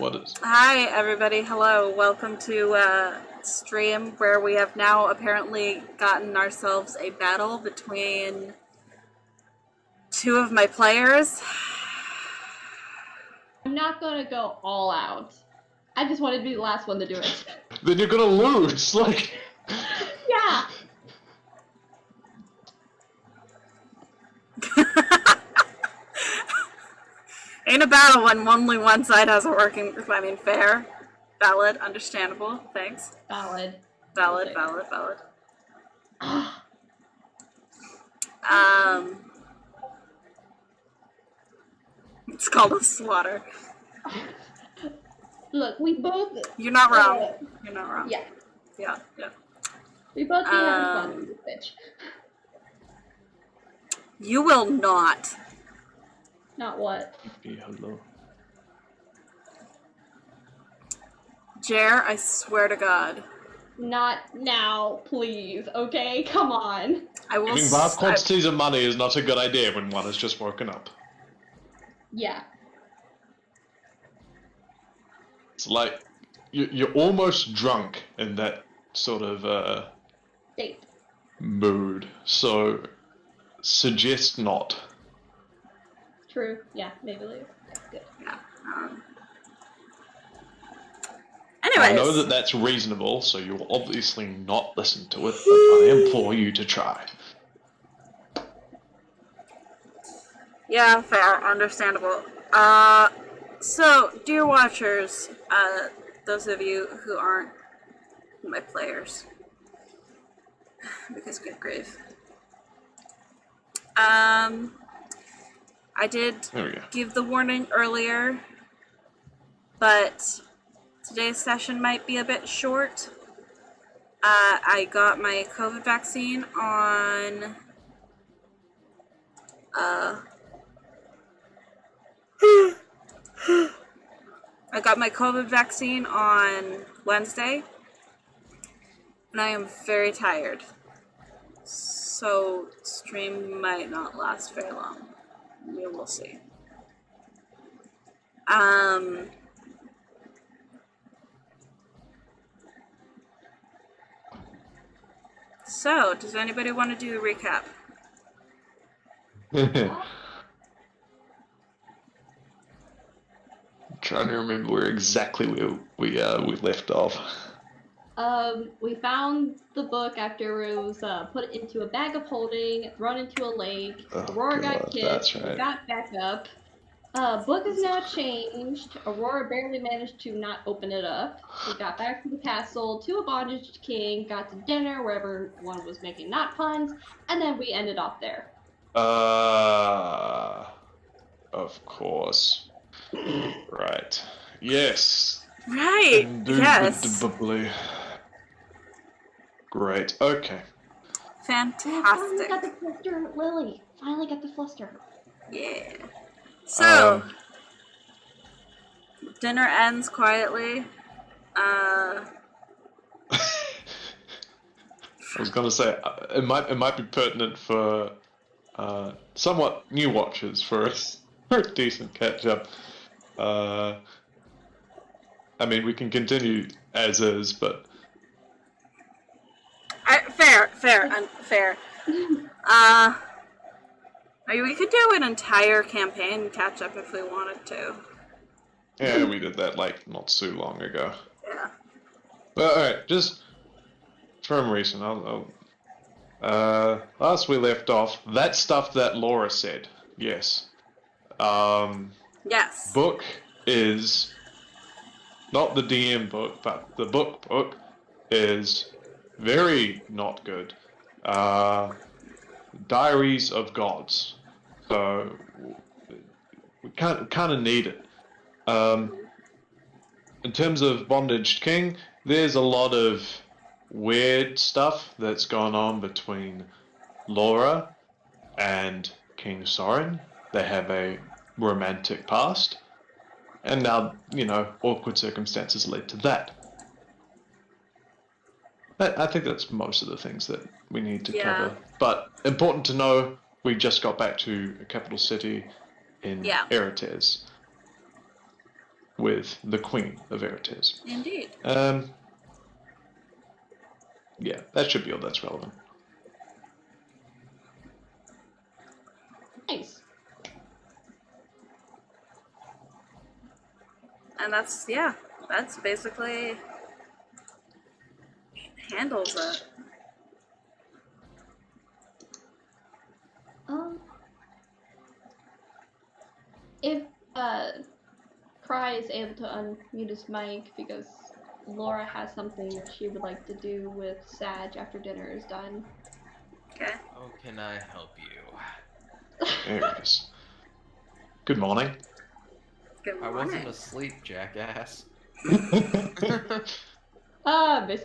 What is? Hi, everybody. Hello. Welcome to stream where we have now apparently gotten ourselves a battle between two of my players. I'm not gonna go all out. I just wanted to be the last one to do it. Then you're gonna lose. Like. Yeah. Ain't a battle when only one side has a working. I mean, fair, valid, understandable. Thanks. Valid. Valid. It's called a slaughter. Look, we both. You're not wrong. You're not wrong. Yeah. Yeah. We both be having fun with this bitch. You will not. Not what? Hello. Jer, I swear to God. Not now, please. Okay, come on. I will. Giving vast quantities of money is not a good idea when one has just woken up. Yeah. It's like you're almost drunk in that sort of State. mood. So suggest not. True. Yeah, maybe later. Good. Yeah. Anyways. I know that that's reasonable, so you will obviously not listen to it, but I implore you to try. Yeah, fair, understandable. So, dear watchers, those of you who aren't my players, because good grief. I did give the warning earlier, but today's session might be a bit short. I got my COVID vaccine on I got my COVID vaccine on Wednesday, and I am very tired. So, stream might not last very long. We will see. So, does anybody want to do a recap? I'm trying to remember where exactly we left off. We found the book after it was put into a bag of holding, thrown into a lake. Aurora got killed. That's right. Got back up. Book is now changed. Aurora barely managed to not open it up. We got back to the castle, to a bondage king, got to dinner where everyone was making not puns, and then we ended off there. Of course. Right. Yes. Right. Yes. Indubitably. Great. Okay. Fantastic. Finally got the fluster, Lily. Finally got the fluster. Yeah. So, dinner ends quietly. I was gonna say it might be pertinent for somewhat new watchers for a decent catch up. I mean, we can continue as is, but fair. We could do an entire campaign catch up if we wanted to. yeah, we did that like not so long ago. Yeah. But alright, just from recent, last we left off, that stuff that Laura said, yes. Yes. Book is not the DM book, but the book is very not good. Diaries of Gods. So we kind of need it. In terms of Bondage King, there's a lot of weird stuff that's gone on between Laura and King Soren. They have a romantic past, and now, awkward circumstances led to that. But I think that's most of the things that we need to cover. But important to know, we just got back to a capital city in Eretes. with the Queen of Veritas. Indeed. Yeah, that should be all that's relevant. Nice. And that's basically handles it. If Cry is able to unmute his mic because Laura has something that she would like to do with Sag after dinner is done. Okay. How can I help you? There it is. Good morning. Good I morning. wasn't asleep, jackass. Missed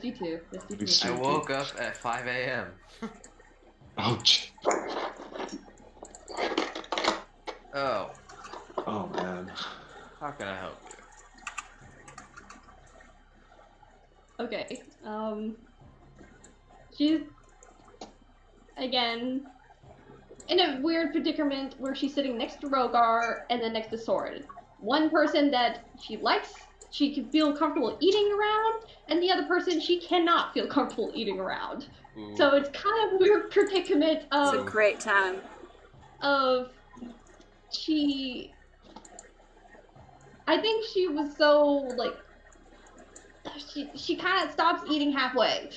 you too. Missed you We too. see. I woke up at 5 a.m. Ouch. Oh, Oh man. how can I help you? Okay. She's again in a weird predicament where she's sitting next to Rogar and then next to Soren. One person that she likes, she can feel comfortable eating around, and the other person she cannot feel comfortable eating around. Ooh. So it's kind of a weird predicament It's a of great time. I think she was so like she kind of stops eating halfway.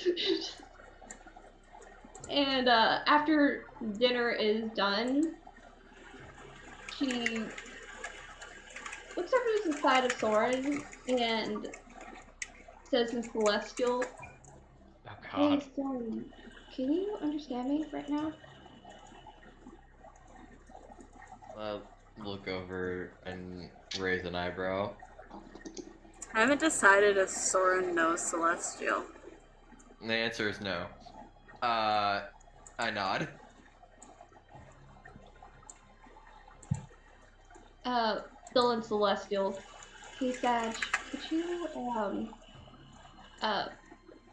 And after dinner is done, she looks over to the side of Soren and says in Celestial, Oh "Hey, god. Soren, can you understand me right now?" Look over and raise an eyebrow. I haven't decided if Soren knows Celestial. And the answer is no. I nod. Still in Celestial. Hey, Sag, could you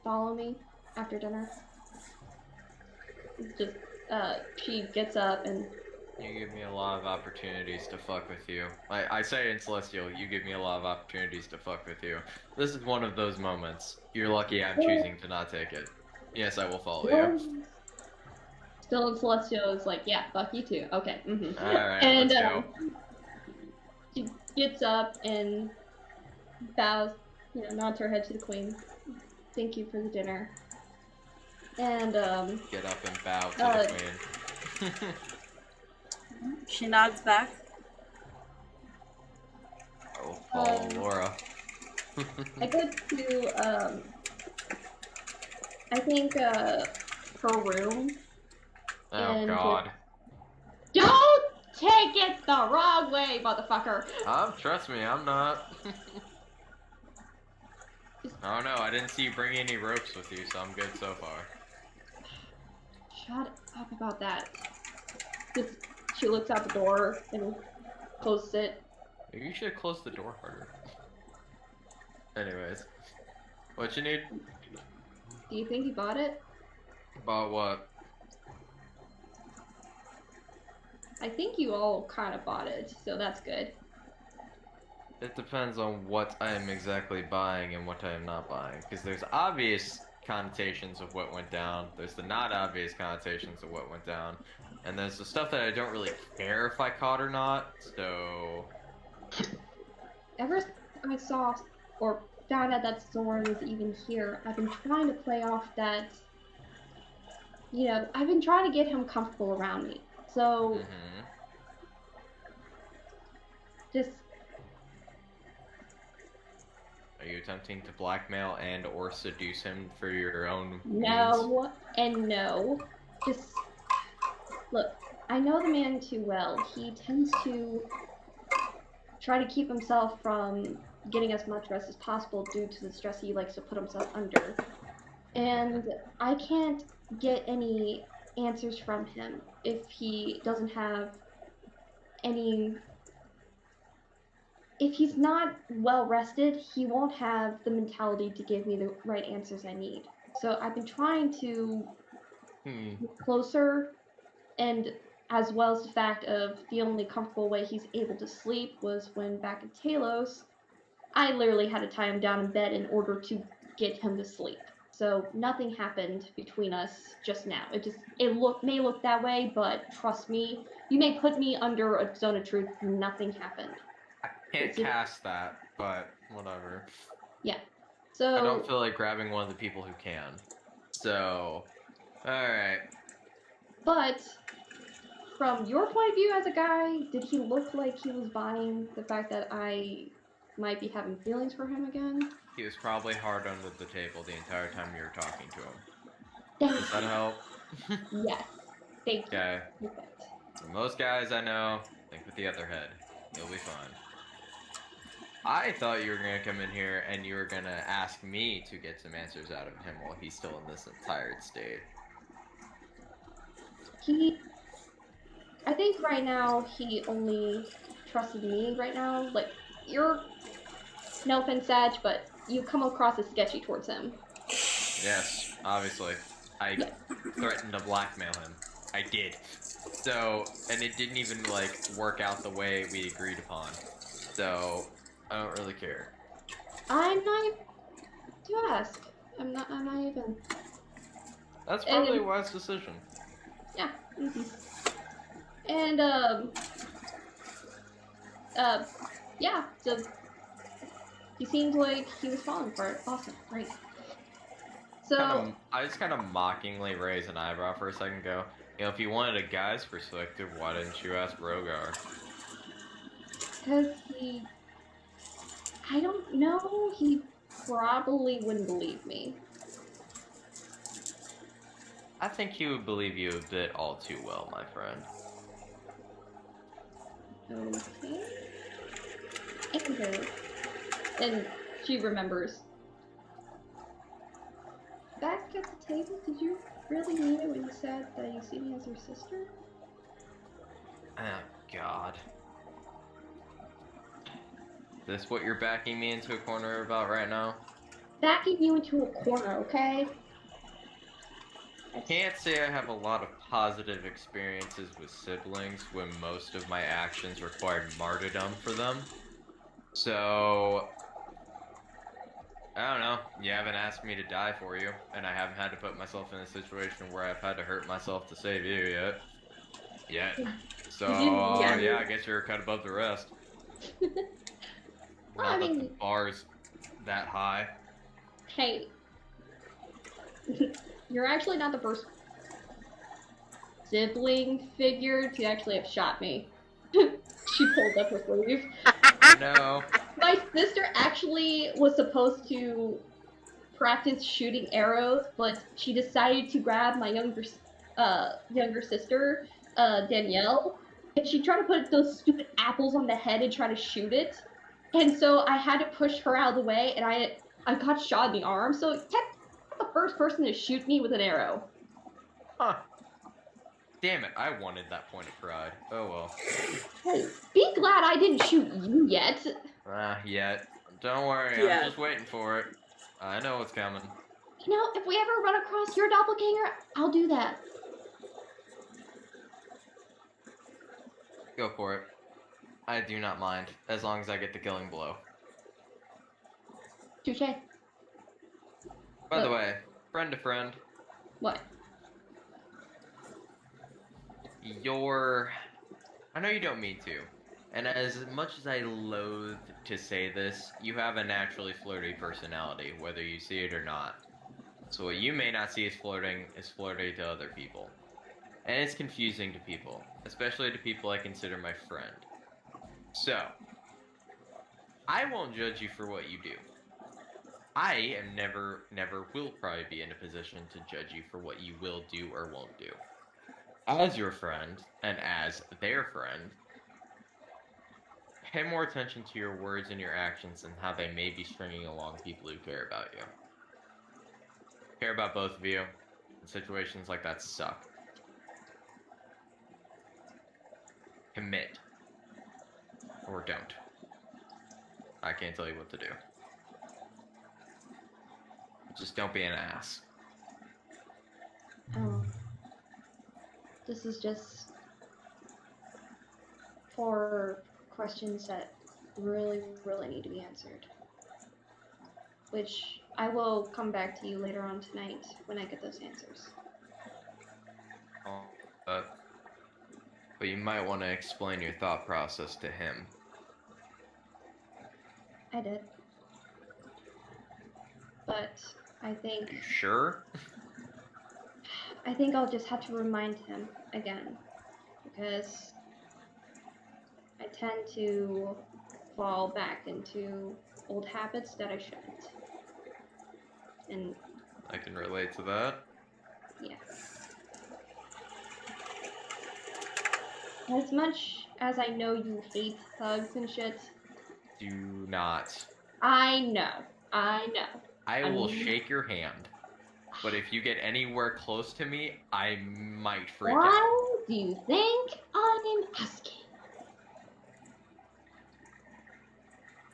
follow me after dinner? Just she gets up and You give me a lot of opportunities to fuck with you. I say in Celestial, you give me a lot of opportunities to fuck with you. This is one of those moments. You're lucky I'm choosing to not take it. Yes, I will follow you. Still in Celestial is like, yeah, fuck you too. Okay. Alright, And let's go. she gets up and bows, nods her head to the queen. Thank you for the dinner. And Get up and bow to the queen. She nods back. I will follow Laura. I get to I think her room. Oh And god. don't take it the wrong way, motherfucker. Trust me, I'm not. Oh no, I didn't see you bring any ropes with you, so I'm good so far. Shut up about that. Just, she looks out the door and closes it. Maybe you should close the door harder. Anyways. What you need? Do you think he bought it? About what? I think you all kind of bought it, so that's good. It depends on what I am exactly buying and what I am not buying. Because there's obvious connotations of what went down, there's the not obvious connotations of what went down, and there's the stuff that I don't really care if I caught or not, so... Ever since I saw or found out that Soren was even here, I've been trying to play off that, I've been trying to get him comfortable around me. So, just... Are you attempting to blackmail and or seduce him for your own means? No, and no. Just, look, I know the man too well. He tends to try to keep himself from getting as much rest as possible due to the stress he likes to put himself under. And I can't get any answers from him if he doesn't have any... If he's not well rested, he won't have the mentality to give me the right answers I need. So I've been trying to get closer, and as well as the fact of the only comfortable way he's able to sleep was when back at Taelos, I literally had to tie him down in bed in order to get him to sleep. So nothing happened between us just now. May look that way, but trust me, you may put me under a zone of truth. Nothing happened. I can't cast that, but whatever. Yeah. I don't So, feel like grabbing one of the people who can. So, alright. but from your point of view as a guy, did he look like he was buying the fact that I might be having feelings for him again? He was probably hard under the table the entire time you were talking to him. Thank Does that help? Yes. Thank you. Okay. Perfect. For most guys I know, think with the other head. You'll be fine. I thought you were gonna come in here and you were gonna ask me to get some answers out of him while he's still in this tired state. I think right now he only trusted me right now. Like, you're, no offense, Sag, but you come across as sketchy towards him. Yes, obviously. I Yes. threatened to blackmail him. I did. So, and it didn't even, like, work out the way we agreed upon. So, I don't really care. I'm not even to ask. I'm not even. That's probably a wise decision. Yeah. Mm-hmm. And, yeah, so he seemed like he was falling for it. Awesome. Great. So, I just kind of mockingly raised an eyebrow for a second, go, you know, if you wanted a guy's perspective, why didn't you ask Rogar? because I don't know, he probably wouldn't believe me. I think he would believe you a bit all too well, my friend. Okay. And she remembers. Back at the table, did you really mean it when you said that you see me as your sister? Oh, God. Is this what you're backing me into a corner about right now? Backing you into a corner, okay? I can't say I have a lot of positive experiences with siblings when most of my actions required martyrdom for them. So, I don't know. You haven't asked me to die for you, and I haven't had to put myself in a situation where I've had to hurt myself to save you yet. So, yeah, I guess you're cut above the rest. Well, Not I that the mean, bar's that high. hey, you're actually not the first sibling figure to actually have shot me. She pulled up her sleeve. No. My sister actually was supposed to practice shooting arrows, but she decided to grab my younger sister, Danielle, and she tried to put those stupid apples on the head and try to shoot it. And so I had to push her out of the way, and I got shot in the arm. So technically, I'm the first person to shoot me with an arrow. Huh. Damn it, I wanted that point of pride. Oh well. Hey, be glad I didn't shoot you yet. Yet. Don't worry, Yeah. I'm just waiting for it. I know what's coming. You know, if we ever run across your doppelganger, I'll do that. Go for it. I do not mind, as long as I get the killing blow. Touche. By the way, friend to friend, What? I know you don't mean to, and as much as I loathe to say this, you have a naturally flirty personality, whether you see it or not. So what you may not see as flirting is flirty to other people. And it's confusing to people, especially to people I consider my friend. So, I won't judge you for what you do. I am never will probably be in a position to judge you for what you will do or won't do. As your friend, and as their friend, pay more attention to your words and your actions and how they may be stringing along people who care about you. Care about both of you, and situations like that suck. Commit. Or don't. I can't tell you what to do. Just don't be an ass. This is just for questions that really, really need to be answered. which I will come back to you later on tonight when I get those answers. Uh, but you might want to explain your thought process to him. I did. But I Are think you sure? I'll just have to remind him again, because I tend to fall back into old habits that I shouldn't. And I can relate to that. yeah. As much as I know you hate thugs and shit, Do not. I know. I know. I I will mean- shake your hand. But if you get anywhere close to me, I might freak out. Why do you think I'm asking?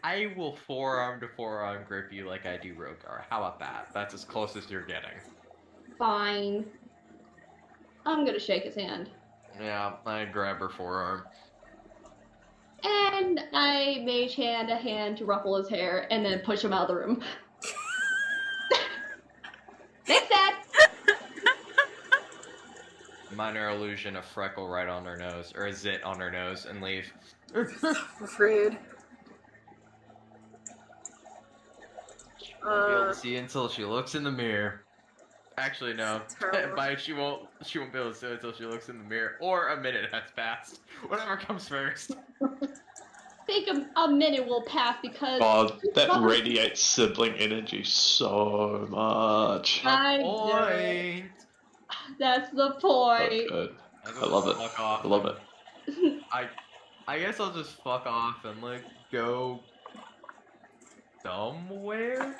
I will forearm to forearm grip you like I do Rogar. How about that? That's as close as you're getting. Fine. I'm gonna shake his hand. Yeah, I grab her forearm. And I mage hand a hand to ruffle his hair and then push him out of the room. Thanks, Dad! Minor illusion, a freckle right on her nose, or a zit on her nose, and leave. Rude. Won't be able to see until she looks in the mirror. Actually, no. Terrible. She won't be able to see it until she looks in the mirror, or a minute has passed. Whatever comes first. I think a minute will pass because God, that radiates sibling energy so much. I Point. that's the So point. good. I I love it. Fuck off. I love it. I guess I'll just fuck off and like go somewhere.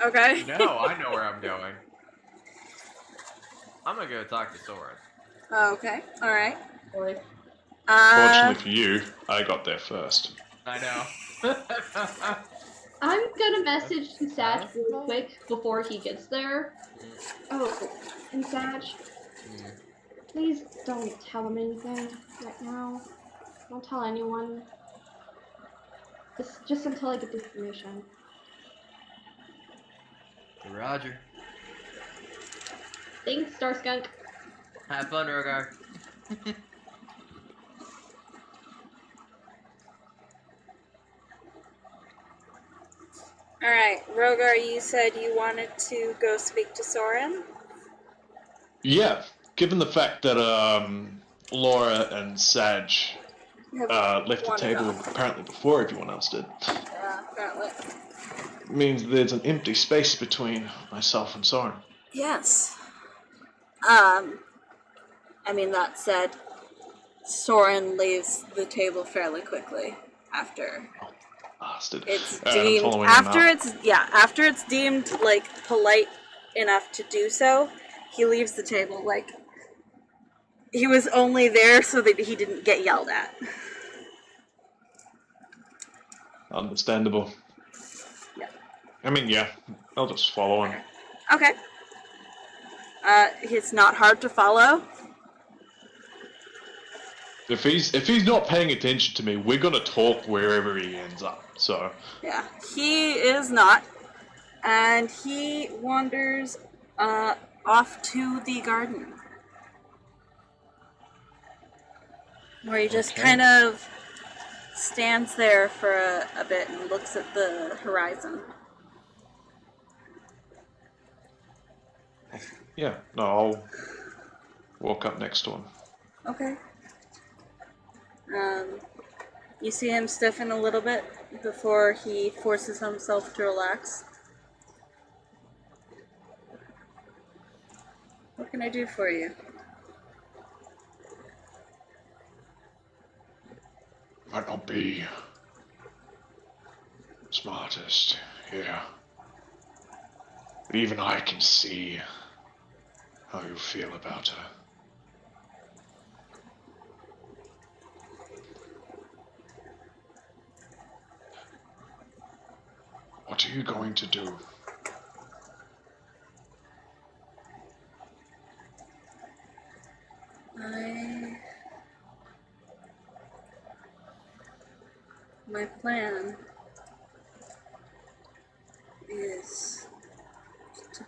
Okay. No, I know where I'm going. I'm gonna go talk to Soren. Okay. All right. Boy. Fortunately for you, I got there first. I know. I'm gonna message to Sag That's really fine. quick before he gets there. Oh, and Sag, Hmm. please don't tell him anything right now. Don't tell anyone. Just until I get the information. Roger. Thanks, Star Skunk. Have fun, Rogar. All right, Rogar. You said you wanted to go speak to Soren. Yeah, given the fact that Laura and Sag You have left the wandered table off. apparently before everyone else did, Yeah, apparently. means there's an empty space between myself and Soren. Yes. I mean, that said, Soren leaves the table fairly quickly after Bastard. it's Alright, I'm deemed following him after it's deemed like polite enough to do so. He leaves the table. Like, he was only there so that he didn't get yelled at. Understandable. Yeah. I mean, yeah, I'll just follow him. Okay. It's not hard to follow. If he's not paying attention to me, we're gonna talk wherever he ends up. So Yeah, he is not, and he wanders off to the garden, where he just Okay. kind of stands there for a bit and looks at the horizon. yeah, no, I'll walk up next to him. Okay. You see him stiffen a little bit before he forces himself to relax. What can I do for you? Might not be smartest here, but even I can see how you feel about her. What are you going to do? My plan is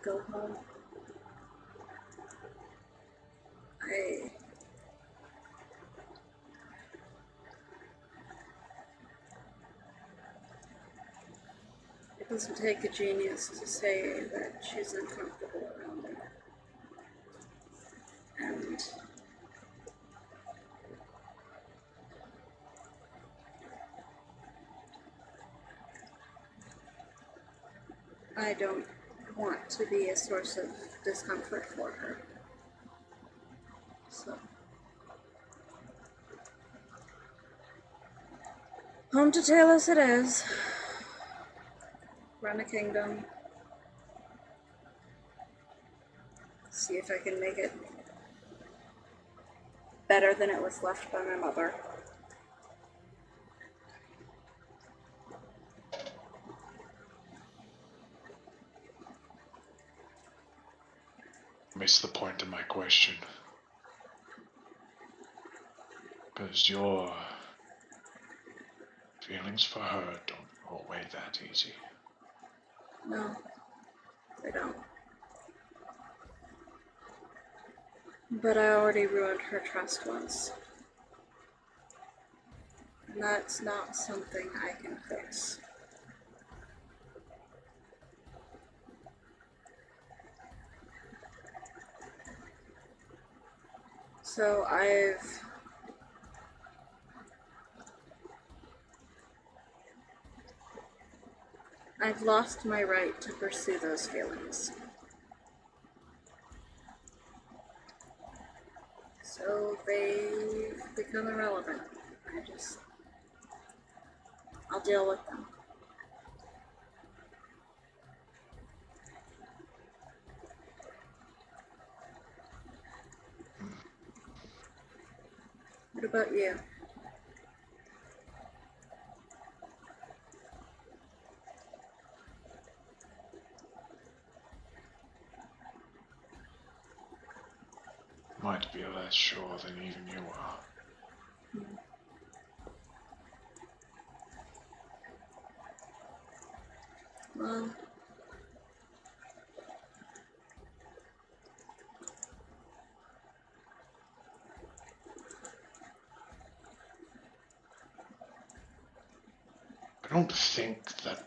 go home. It doesn't take a genius to say that she's uncomfortable around me. And I don't want to be a source of discomfort for her. So, home to Taelos it is. Run a kingdom. See if I can make it better than it was left by my mother. Missed the point of my question. Because your feelings for her don't go away that easy. No, I don't. But I already ruined her trust once. And that's not something I can fix. So I've lost my right to pursue those feelings. So they've become irrelevant. I'll deal with them. What about you? Might be less sure than even you are. Well, I don't think that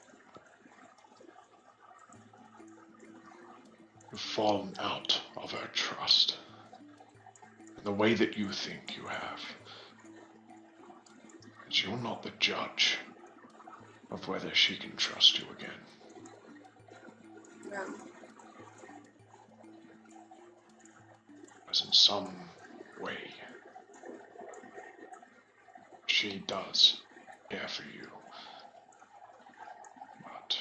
you've fallen out of her trust in the way that you think you have. Because you're not the judge of whether she can trust you again. no. Because in some way, she does care for you. But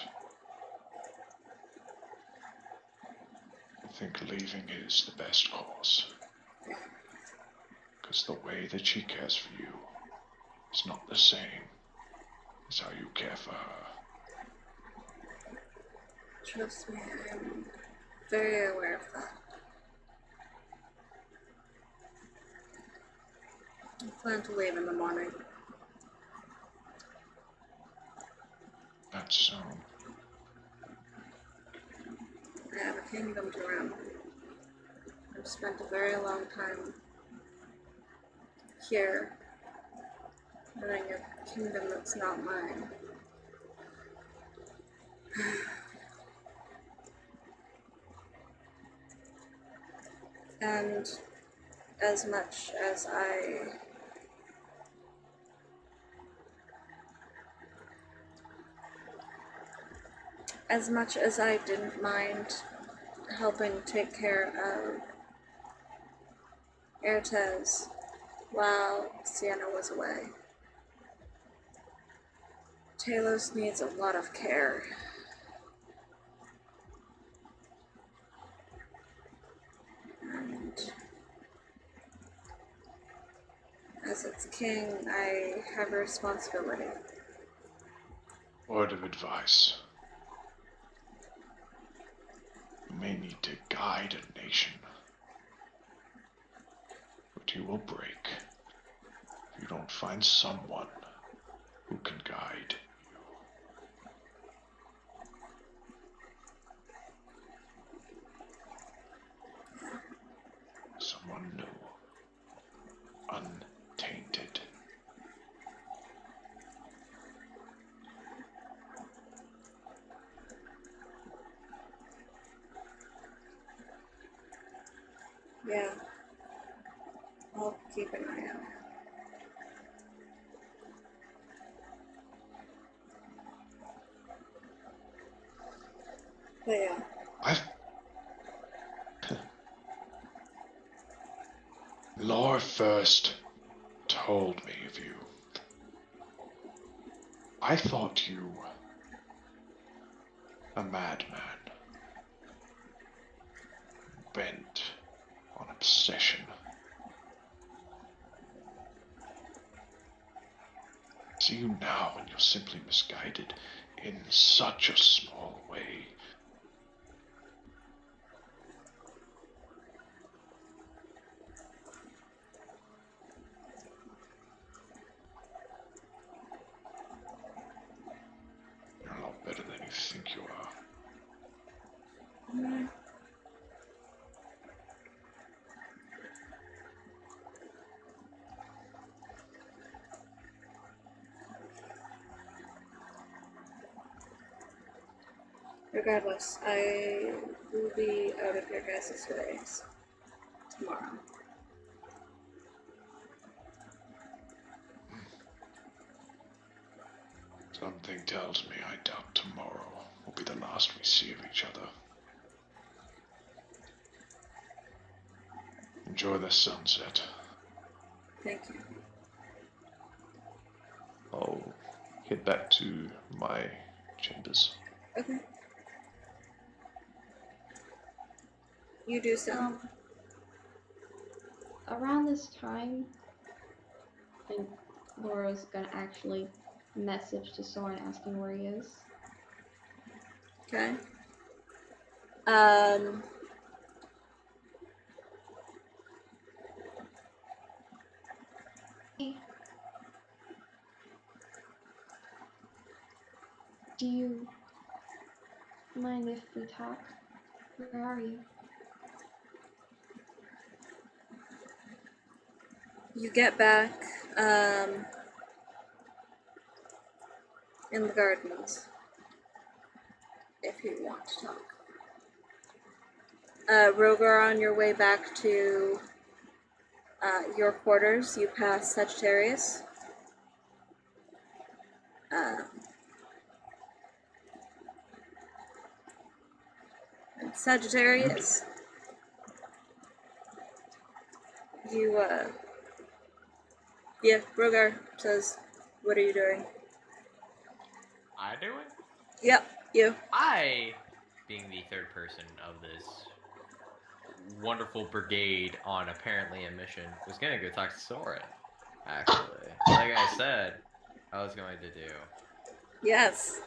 I think leaving is the best course. Because the way that she cares for you is not the same as how you care for her. Trust me, I'm very aware of that. I plan to leave in the morning. That's so. I have a kingdom to run. I've spent a very long time here, running a kingdom that's not mine. And as much as I didn't mind helping take care of Ertez while Sienna was away, Taelos needs a lot of care. And as its king, I have a responsibility. Word of advice. You may need to guide a nation, but you will break if you don't find someone who can guide you. Yeah. I'll keep an eye out. But yeah. I've. Laura first told me of you. I thought you a madman, bent on obsession. See you now, and you're simply misguided in such a small way. You're a lot better than you think you are. Mm. Regardless, I will be out of your guys' ways tomorrow. Something tells me I doubt tomorrow will be the last we see of each other. Enjoy the sunset. Thank you. I'll head back to my chambers. Okay. You do so. Around this time, I think Laura's gonna actually message to Soren asking where he is. Okay. Hey. Do you mind if we talk? Where are you? You get back, in the gardens, if you want to talk. Rogar, on your way back to your quarters, you pass Sagittarius. And Sagittarius, you, yeah, Rogar says, what are you doing? I do it? Yep, you. I, being the third person of this wonderful brigade on apparently a mission, was gonna go talk to Soren. Actually, like I said, I was going to do. Yes.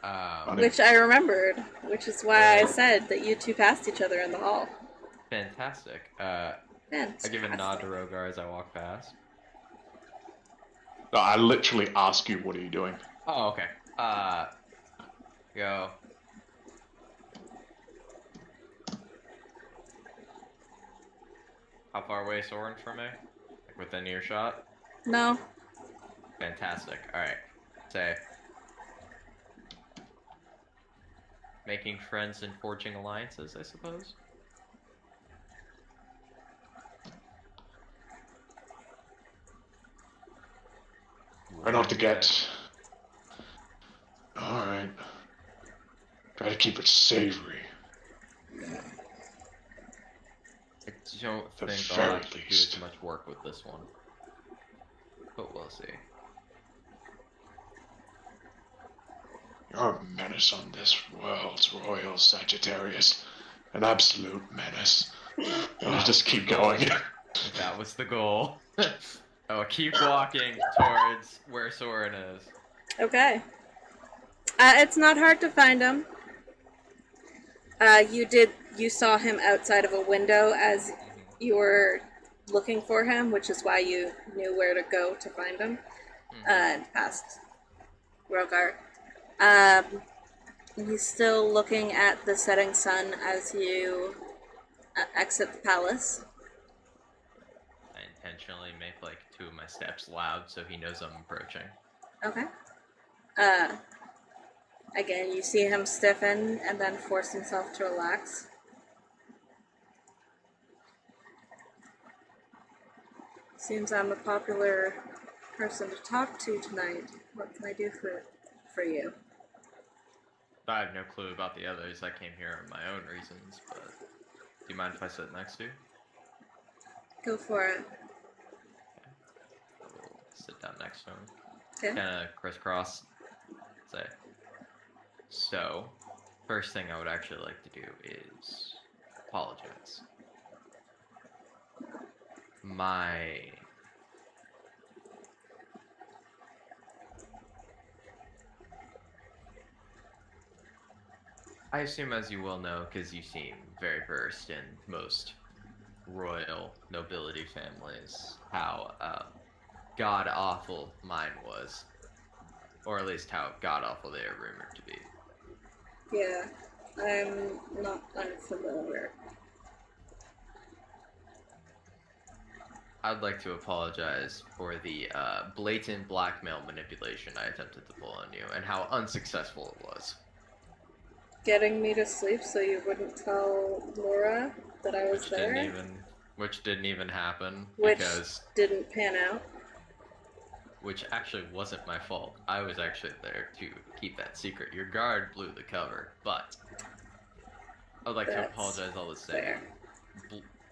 Um, Which I remembered, which is why I said that you two passed each other in the hall. fantastic. Fantastic. I give a nod to Rogar as I walk past. No, I literally ask you, what are you doing? Oh, okay. Go. How far away is Soren from me? Like within earshot? No. Fantastic. Alright. Say. Making friends and forging alliances, I suppose? Try not to get... Alright. Try to keep it savory. I don't The think I'll very have to do least. as much work with this one. But we'll see. You're a menace on this world's royal Sagittarius. An absolute menace. I'll just keep going. That was the goal. Oh, keep walking towards where Soren is. Okay. It's not hard to find him. You saw him outside of a window as you were looking for him, which is why you knew where to go to find him. And past Rogar. He's still looking at the setting sun as you exit the palace. I intentionally make like 2 of my steps loud so he knows I'm approaching. Okay. Again, you see him stiffen and then force himself to relax. Seems I'm a popular person to talk to tonight. What can I do for you? I have no clue about the others. I came here on my own reasons, but do you mind if I sit next to you? Go for it. I will sit down next to him. Okay. Kind of crisscross. Say. So, first thing I would actually like to do is apologize. I assume, as you well know, because you seem very versed in most royal nobility families, how god awful mine was, or at least how god awful they are rumored to be. Yeah, I'm not unfamiliar. I'd like to apologize for the blatant blackmail manipulation I attempted to pull on you, and how unsuccessful it was. Getting me to sleep so you wouldn't tell Laura that I was there, Which didn't even happen, which because didn't pan out. which actually wasn't my fault. I was actually there to keep that secret. Your guard blew the cover, but I'd like to That's apologize all the same. fair.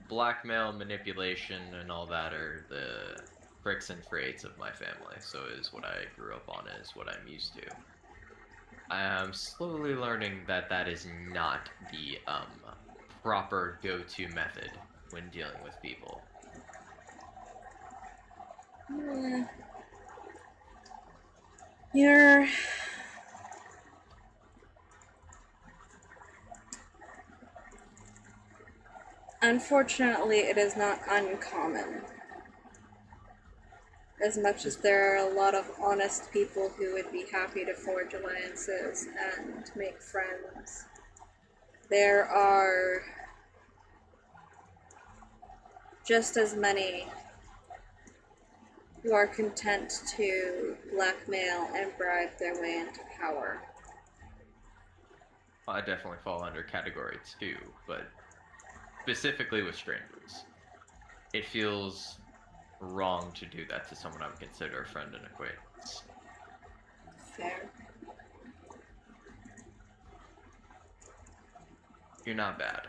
Blackmail, manipulation, and all that are the fricks and traits of my family. So is what I grew up on, is what I'm used to. I am slowly learning that that is not the proper go-to method when dealing with people. You're... Unfortunately, it is not uncommon. As much as there are a lot of honest people who would be happy to forge alliances and make friends, there are just as many who are content to blackmail and bribe their way into power. Well, I definitely fall under category 2, but specifically with strangers. It feels wrong to do that to someone I would consider a friend and acquaintance. Fair. You're not bad.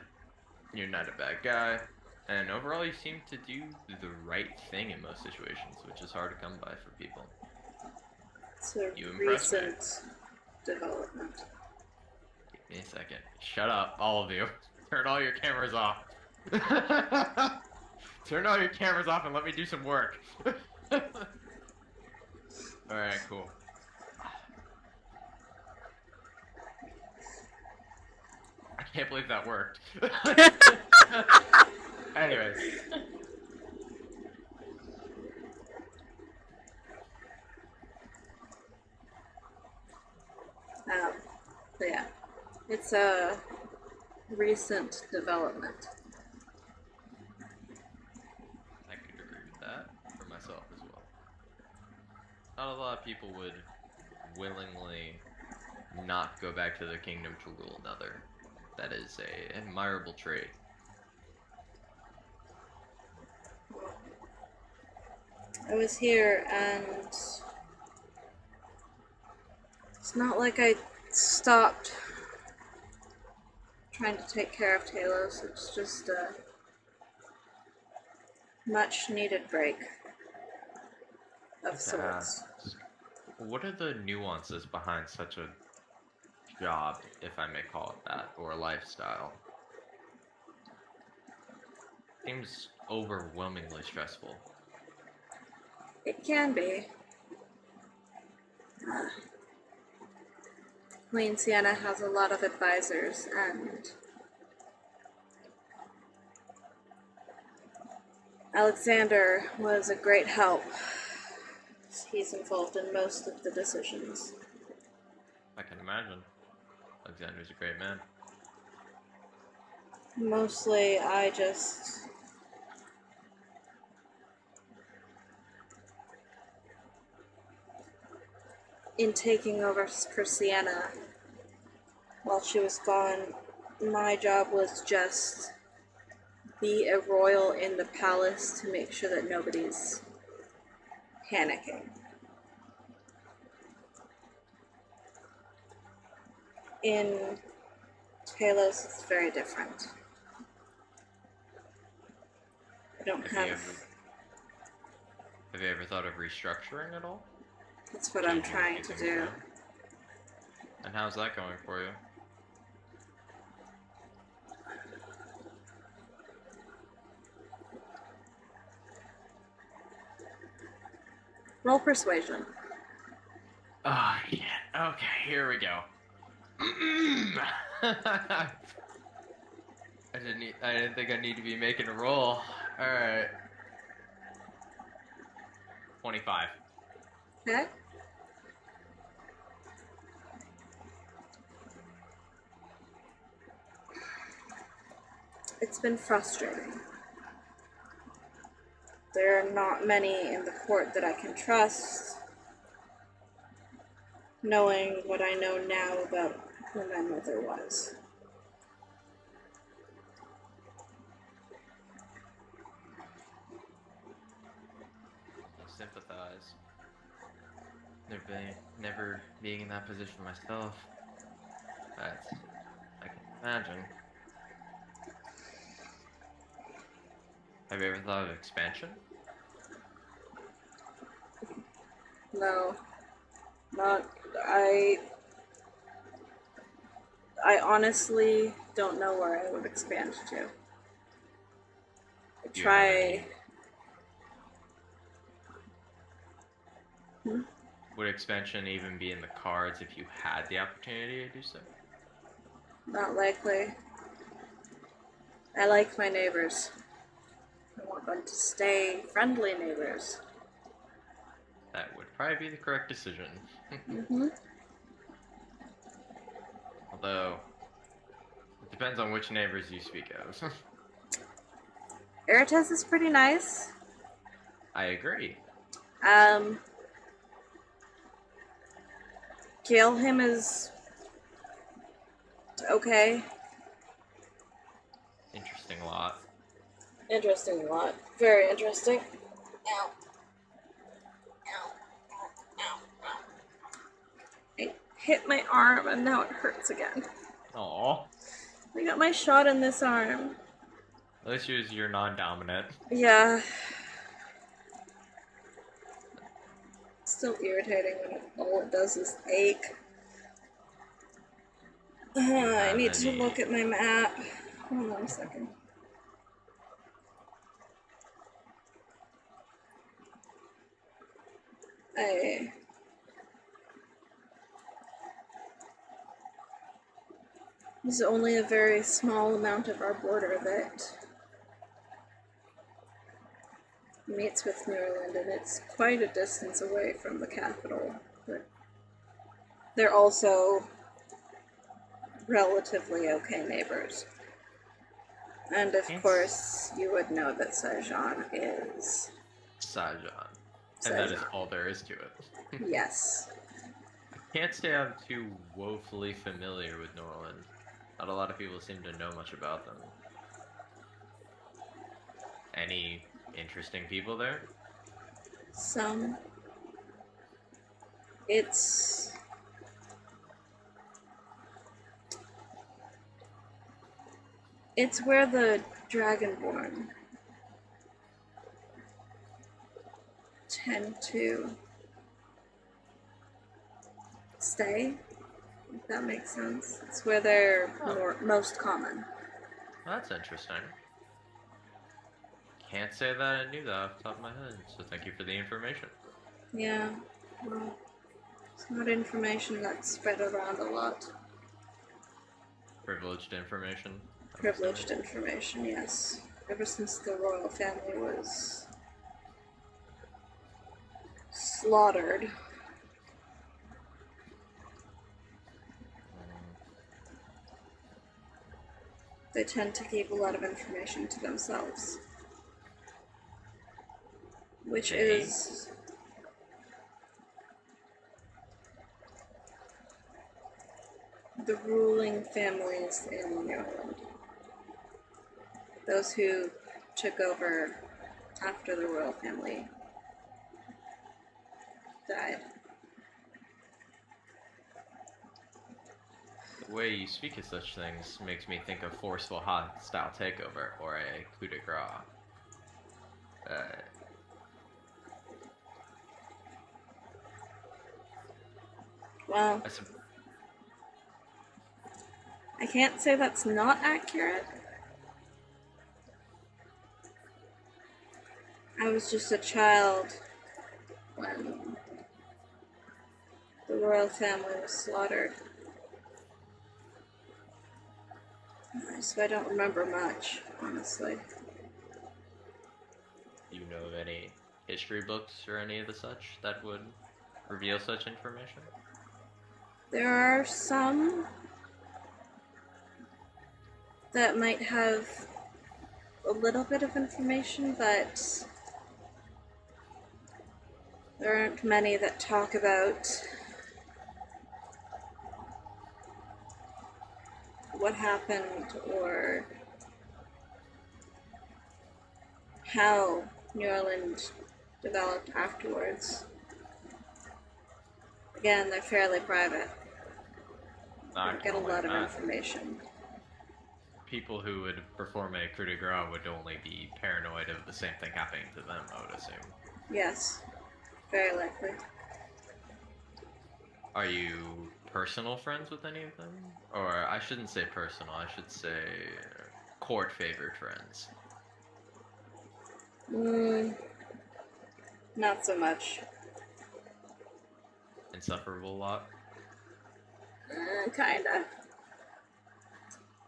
You're not a bad guy. And overall, you seem to do the right thing in most situations, which is hard to come by for people. It's a You impress me. recent development. Give me a second. Shut up, all of you. Turn all your cameras off. Turn all your cameras off and let me do some work. Alright, cool. I can't believe that worked. Anyways. But yeah, it's a recent development. I could agree with that for myself as well. Not a lot of people would willingly not go back to their kingdom to rule another. That is a admirable trait. I was here and it's not like I stopped trying to take care of Taelos. It's just a much needed break of sorts. What are the nuances behind such a job, if I may call it that, or a lifestyle? Seems overwhelmingly stressful. It can be. Queen Sienna has a lot of advisors, and Alexander was a great help. He's involved in most of the decisions. I can imagine. Alexander's a great man. Mostly, I just... In taking over for Sienna, while she was gone, my job was just be a royal in the palace to make sure that nobody's panicking. In Taelos, it's very different. I don't Have you have. Have you ever thought of restructuring at all? That's what I'm Changing a trying few to things do. around? And how's that going for you? Roll persuasion. Oh, yeah. Okay, here we go. I didn't think I need to be making a roll. Alright. 25. Okay. It's been frustrating. There are not many in the court that I can trust, knowing what I know now about who my mother was. I sympathize. Never being in that position myself. I can imagine. Have you ever thought of expansion? No, not. I honestly don't know where I would expand to. Do you have any? Would expansion even be in the cards if you had the opportunity to do so? Not likely. I like my neighbors. I want them to stay friendly neighbors. That would probably be the correct decision. Mm-hmm. Although, it depends on which neighbors you speak of. Erites is pretty nice. I agree. Him is okay. Interesting lot. Interesting lot. Very interesting. Ow. Ow. Ow. Ow. Ow. I hit my arm and now it hurts again. Aww. I got my shot in this arm. At least you're non-dominant. Yeah. Still irritating when all it does is ache. I need to look at my map. Hold on a second. There's only a very small amount of our border that meets with Neuerland, and it's quite a distance away from the capital. But they're also relatively okay neighbors. And of course, you would know that Sajan is Sajan. And that is all there is to it. Yes. Can't say I'm too woefully familiar with Norland. Not a lot of people seem to know much about them. Any interesting people there? Some. It's where the Dragonborn tend to stay, if that makes sense. It's where they're most common. That's interesting. Can't say that I knew that off the top of my head, so thank you for the information. Yeah, well, it's not information that's spread around a lot. Privileged information. Privileged information, yes. Ever since the royal family was slaughtered. They tend to keep a lot of information to themselves. Which is the ruling families in New York. those who took over after the royal family died. The way you speak of such things makes me think of forceful hostile takeover or a coup de grace. Well, I sup- I can't say that's not accurate. I was just a child when the royal family was slaughtered. So I don't remember much, honestly. Do you know of any history books or any of the such that would reveal such information? There are some that might have a little bit of information, but there aren't many that talk about what happened or how New Orleans developed afterwards. Again, they're fairly private. I Don't can get a only lot of imagine. information. People who would perform a coup de grace would only be paranoid of the same thing happening to them, I would assume. Yes, very likely. Are you personal friends with any of them? Or I shouldn't say personal, I should say court favored friends. Not so much. Insufferable lot. Kinda.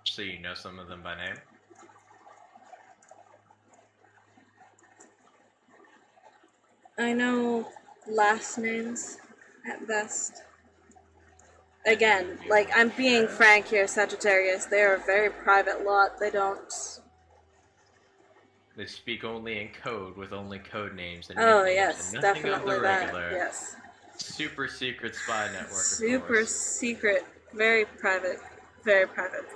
So you know some of them by name? I know last names at best. Again, like, I'm being frank here, Sagittarius. They are a very private lot. They don't. They speak only in code with only code names and Oh, nicknames yes, and nothing of definitely the that. regular. Yes. Super secret spy network, of Super course. secret, very private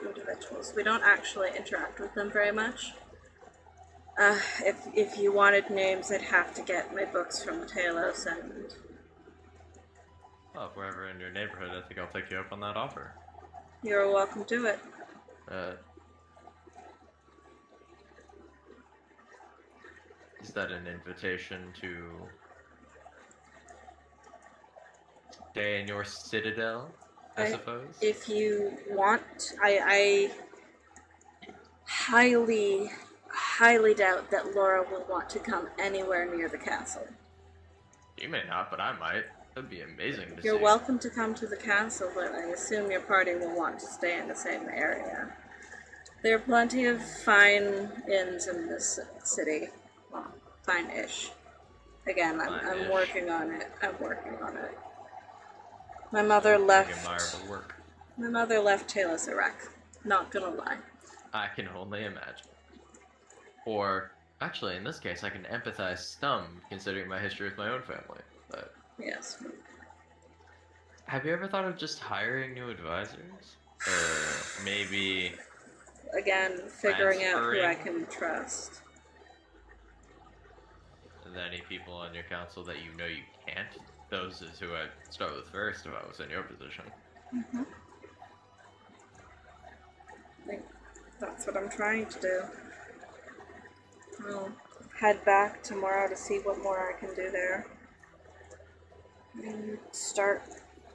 individuals. We don't actually interact with them very much. If you wanted names, I'd have to get my books from Taelos, and Well, if we're ever in your neighborhood, I think I'll take you up on that offer. you're welcome to it. Is that an invitation to stay in your citadel, I suppose? If you want, I highly, highly doubt that Laura will want to come anywhere near the castle. You may not, but I might. That'd be amazing to see. You're welcome to come to the castle, but I assume your party will want to stay in the same area. There are plenty of fine inns in this city. Well, fine-ish. Again, I'm Fine-ish. working on it. I'm working on it. My mother left. Admirable work. My mother left Taelos a wreck. Not gonna lie. I can only imagine. Or, actually, in this case, I can empathize some, considering my history with my own family. But Yes. have you ever thought of just hiring new advisors? Or maybe Again, figuring out who I transferring? can trust. Any people on your council that you know you can't? Those is who I'd start with first if I was in your position. I think that's what I'm trying to do. I'll head back tomorrow to see what more I can do there. And start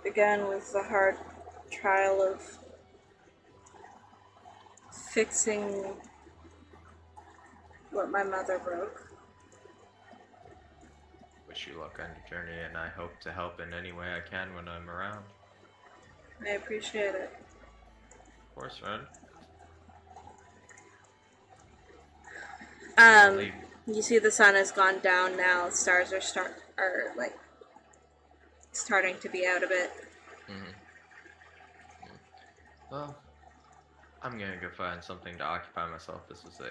again with the hard trial of fixing what my mother broke. Wish you luck on your journey, and I hope to help in any way I can when I'm around. I appreciate it. Of course, friend. You see the sun has gone down now. The stars are starting to be out a bit. Well, I'm gonna go find something to occupy myself. This was a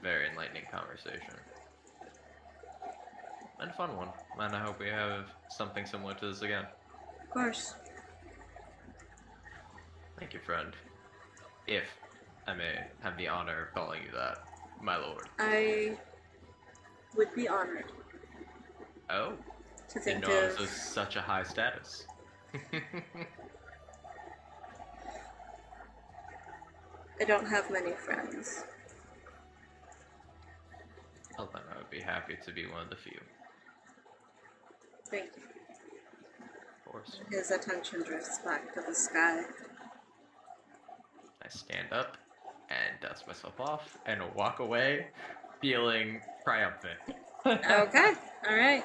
very enlightening conversation. And a fun one. And I hope we have something similar to this again. Of course. Thank you, friend. If I may have the honor of calling you that. my lord. I would be honored Oh, to didn't think know I of. was of such a high status. I don't have many friends. Well, then I would be happy to be one of the few. Thank you. Of course. His attention drifts back to the sky. I stand up and dust myself off and walk away, feeling triumphant. Okay, alright.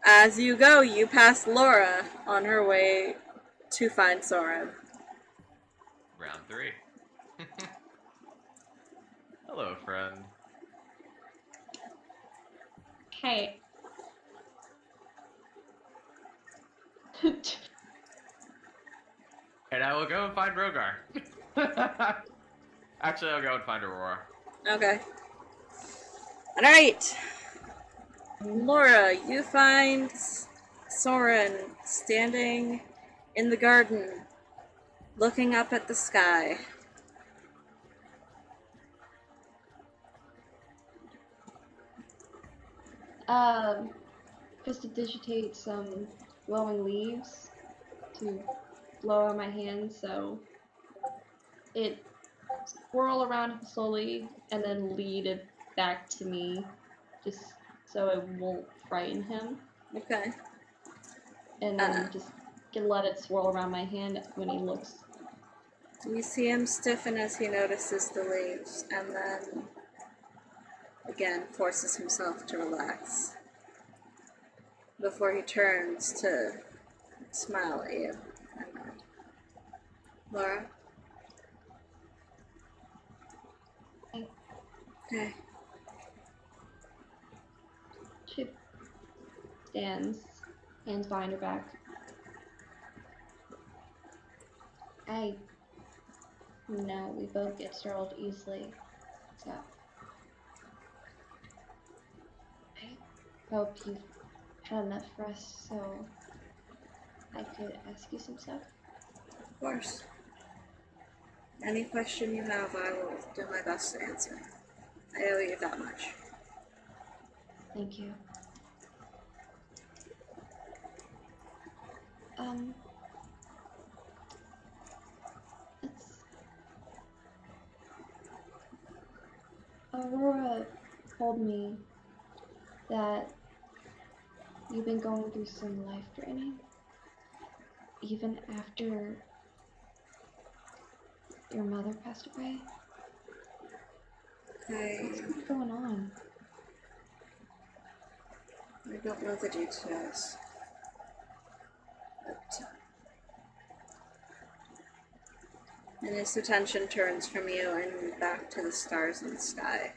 As you go, you pass Laura on her way to find Soren. Round 3. Hello, friend. Hey. And I will go and find Rogar. Actually, I'll go and find Aurora. Okay. Alright. Laura, you find Soren standing in the garden, looking up at the sky. Prestidigitate some glowing leaves to blow on my hand so it swirl around slowly and then lead it back to me just so it won't frighten him. Okay. And then just can let it swirl around my hand when he looks. You see him stiffen as he notices the leaves, and then again forces himself to relax before he turns to smile at you. Laura? Hey. Okay. She stands, hands behind her back. I know we both get startled easily, so I hope you've had enough rest so I could ask you some stuff. Of course. Any question you have, I will do my best to answer. I owe you that much. Thank you. It's Aurora told me that you've been going through some life draining, even after your mother passed away. What's been going on? I don't know the details. But, and his attention turns from you and back to the stars in the sky.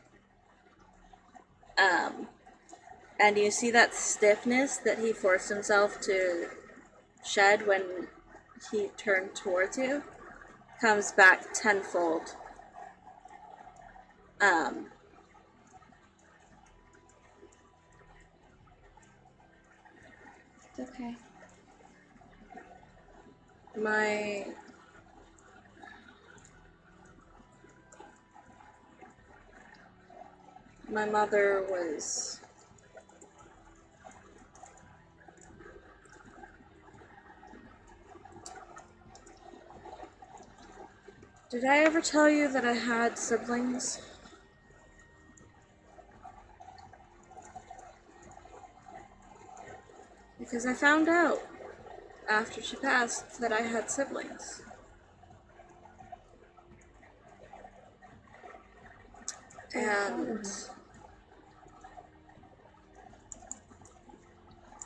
And you see that stiffness that he forced himself to shed when he turned towards you comes back tenfold. It's okay. My mother was Did I ever tell you that I had siblings? Because I found out after she passed that I had siblings. And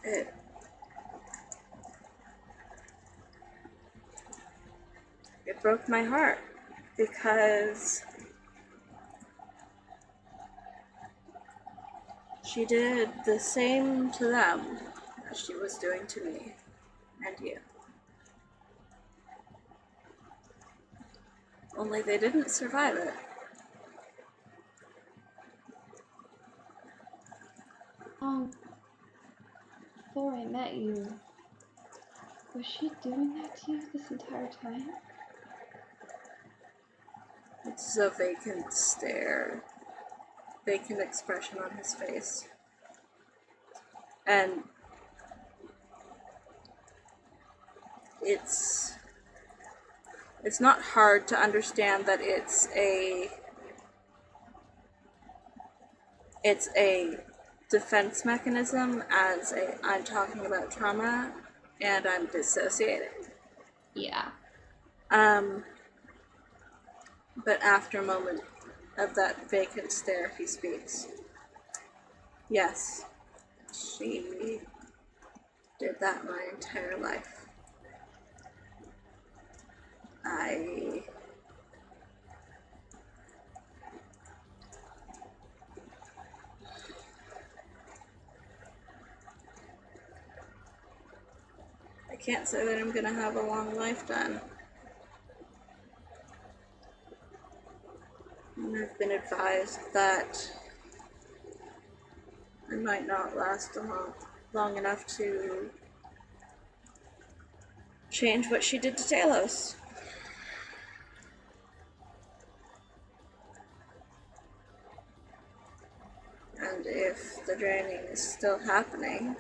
it broke my heart because she did the same to them as she was doing to me and you. Only they didn't survive it. Before I met you, was she doing that to you this entire time? It's a vacant stare. vacant expression on his face. And it's not hard to understand that it's a defense mechanism, as I'm talking about trauma and I'm dissociating. Yeah. But after a moment of that vacant stare, he speaks. Yes, she did that my entire life. I can't say that I'm gonna have a long lifetime. And I've been advised that I might not last long enough to change what she did to Taelos. And if the draining is still happening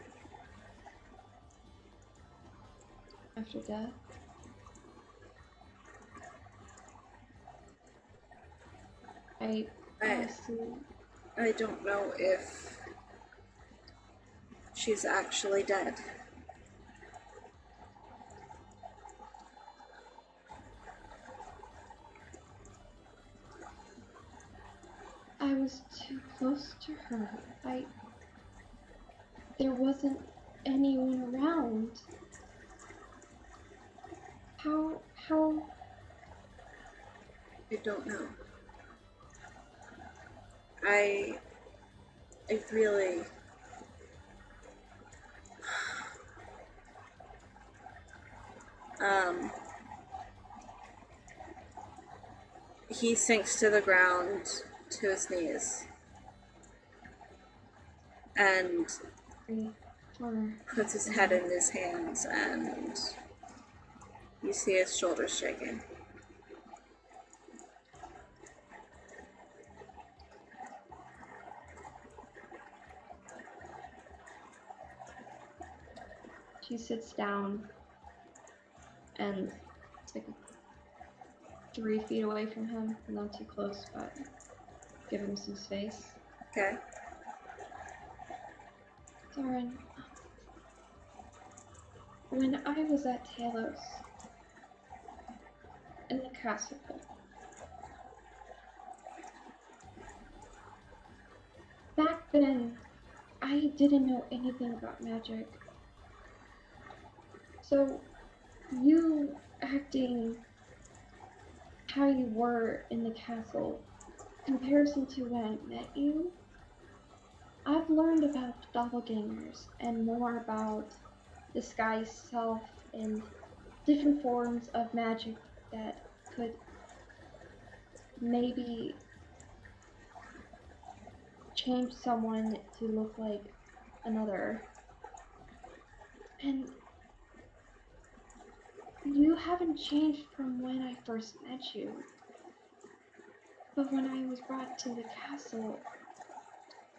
After death. I don't know if she's actually dead. I was too close to her. There wasn't anyone around. How? I don't know. I really... He sinks to the ground to his knees and puts his head in his hands, and you see his shoulders shaking. She sits down and it's like 3 feet away from him, not too close, but give him some space. Okay. Soren, when I was at Taelos, in the castle, back then, I didn't know anything about magic. So, you acting how you were in the castle, comparison to when I met you, I've learned about doppelgangers and more about disguised self and different forms of magic that could maybe change someone to look like another. And you haven't changed from when I first met you. But when I was brought to the castle,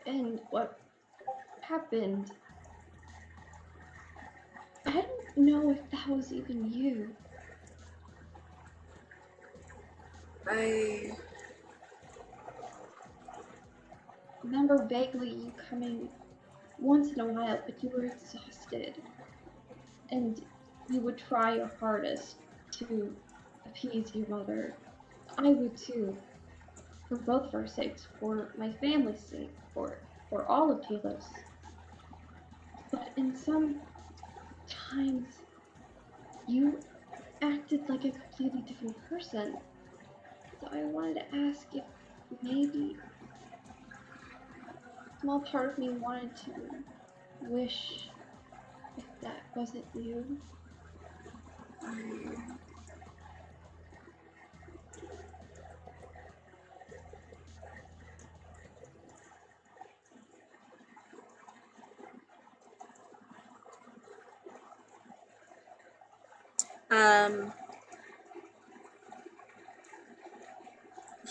and what happened, I don't know if that was even you. I remember vaguely you coming once in a while, but you were exhausted. And you would try your hardest to appease your mother. I would too. For both of our sakes, for my family's sake, for all of Taelos. But in some times, you acted like a completely different person. So I wanted to ask if maybe a small part of me wanted to wish if that wasn't you.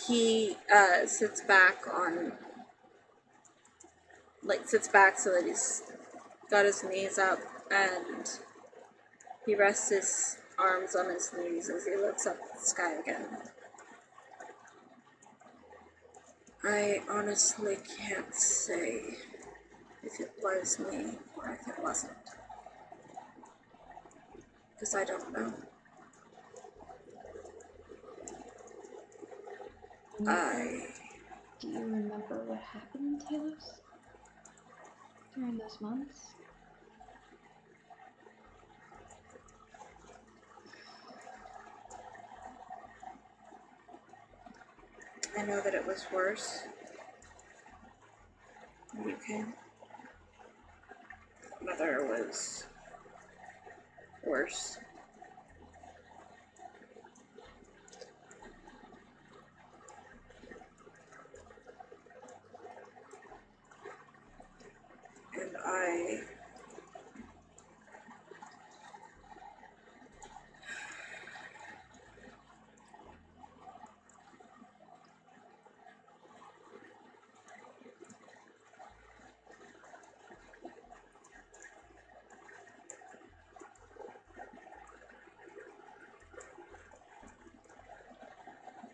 He sits back on like sits back so that he's got his knees up, and he rests his arms on his knees as he looks up at the sky again. I honestly can't say if it was me or if it wasn't, because I don't know. Do you remember what happened, Taelos? During those months? I know that it was worse when you came. Mother was worse. And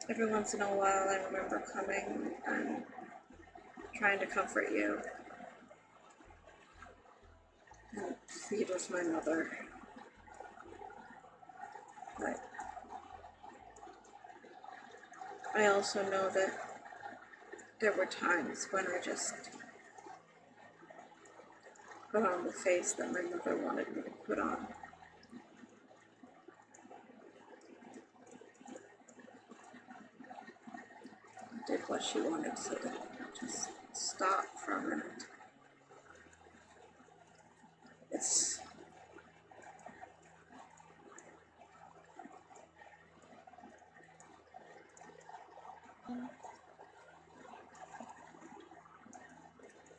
every once in a while I remember coming and trying to comfort you and plead with my mother. But I also know that there were times when I just put on the face that my mother wanted me to put on. Did what she wanted to just stop for a minute. It's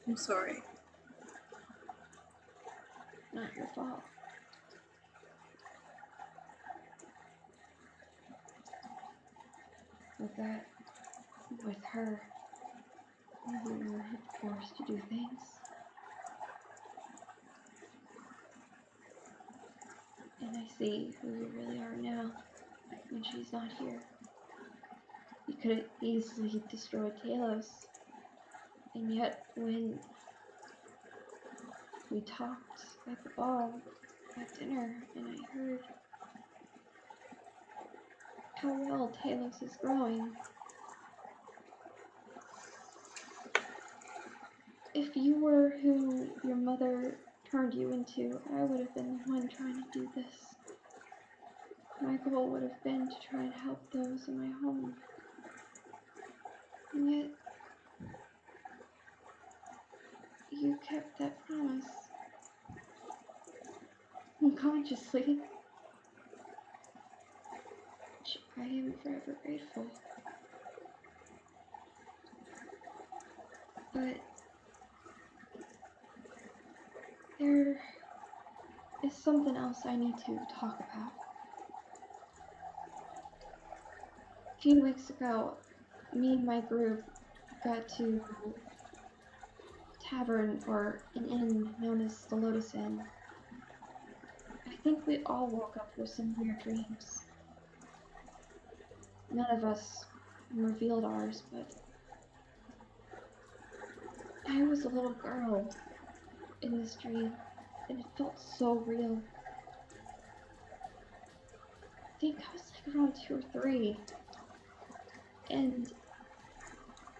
I'm sorry. Not your fault. With her, you were forced to do things. And I see who you really are now, when she's not here. You could have easily destroyed Taelos. And yet, when we talked at the ball, at dinner, and I heard how well Taelos is growing, if you were who your mother turned you into, I would have been the one trying to do this. My goal would have been to try and help those in my home. And yet, you kept that promise. Unconsciously. Which I am forever grateful. But there is something else I need to talk about. A few weeks ago, me and my group got to a tavern, or an inn known as the Lotus Inn. I think we all woke up with some weird dreams. None of us revealed ours, but I was a little girl in this dream, and it felt so real. I think I was like around 2 or 3, and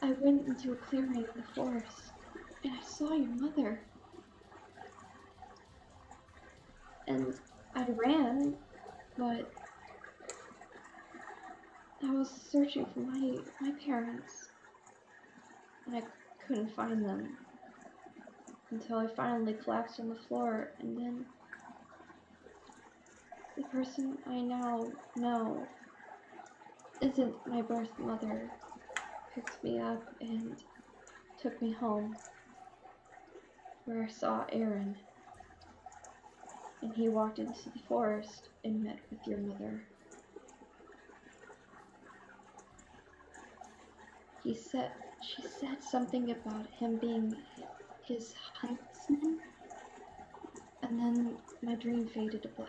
I went into a clearing in the forest, and I saw your mother. And I ran, but I was searching for my parents, and I couldn't find them until I finally collapsed on the floor, and then the person I now know isn't my birth mother picked me up and took me home, where I saw Aaron, and he walked into the forest and met with your mother. She said something about him being his huntsman, and then my dream faded to black.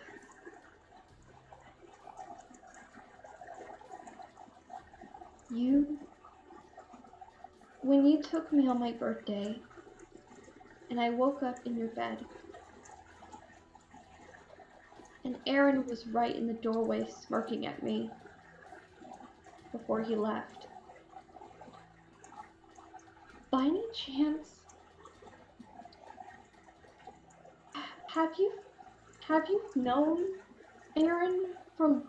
When you took me on my birthday, and I woke up in your bed, and Aaron was right in the doorway smirking at me before he left. By any chance, have you known Aaron for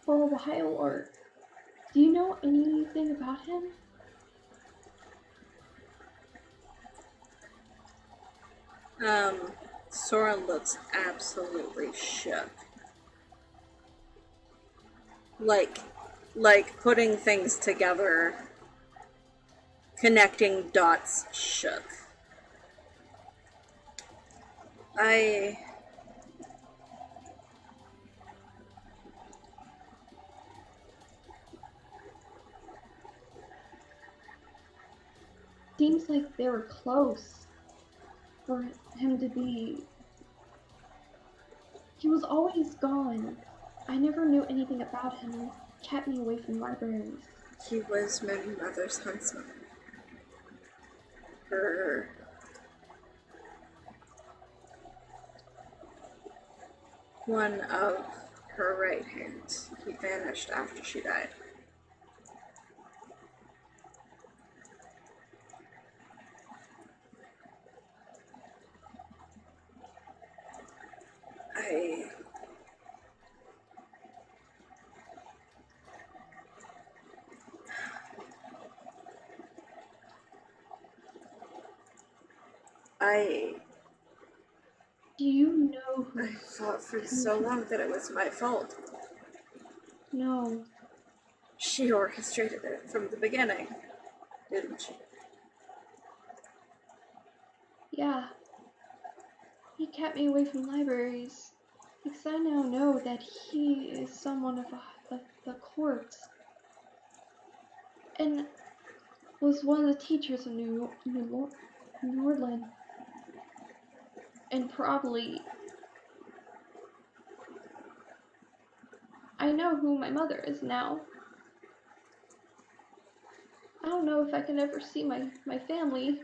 a while, or do you know anything about him? Soren looks absolutely shook. Like putting things together, connecting dots shook. Seems like they were close for him to be. He was always gone. I never knew anything about him, and kept me away from libraries. He was my mother's huntsman. Her one of her right hands. He vanished after she died. Do you know who? I thought for so long that it was my fault. No. She orchestrated it from the beginning, didn't she? Yeah. He kept me away from libraries, because I now know that he is someone of the court, and was one of the teachers of New Orleans, and probably. I know who my mother is now. I don't know if I can ever see my family.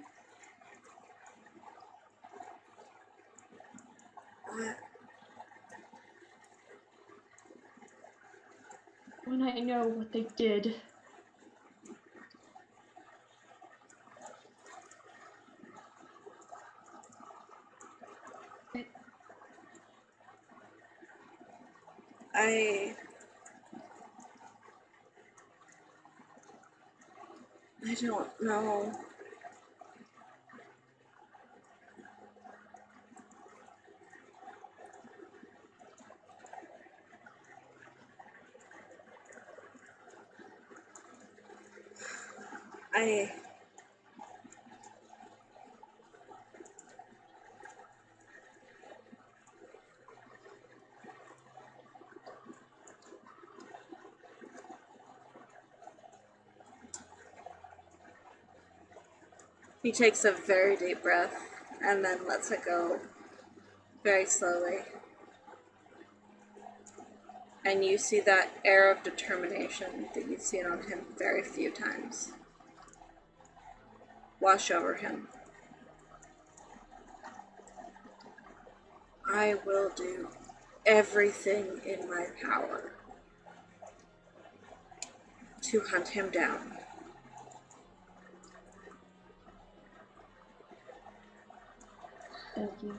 When I know what they did. I don't know. He takes a very deep breath and then lets it go very slowly. And you see that air of determination that you've seen on him very few times wash over him. I will do everything in my power to hunt him down. Thank you.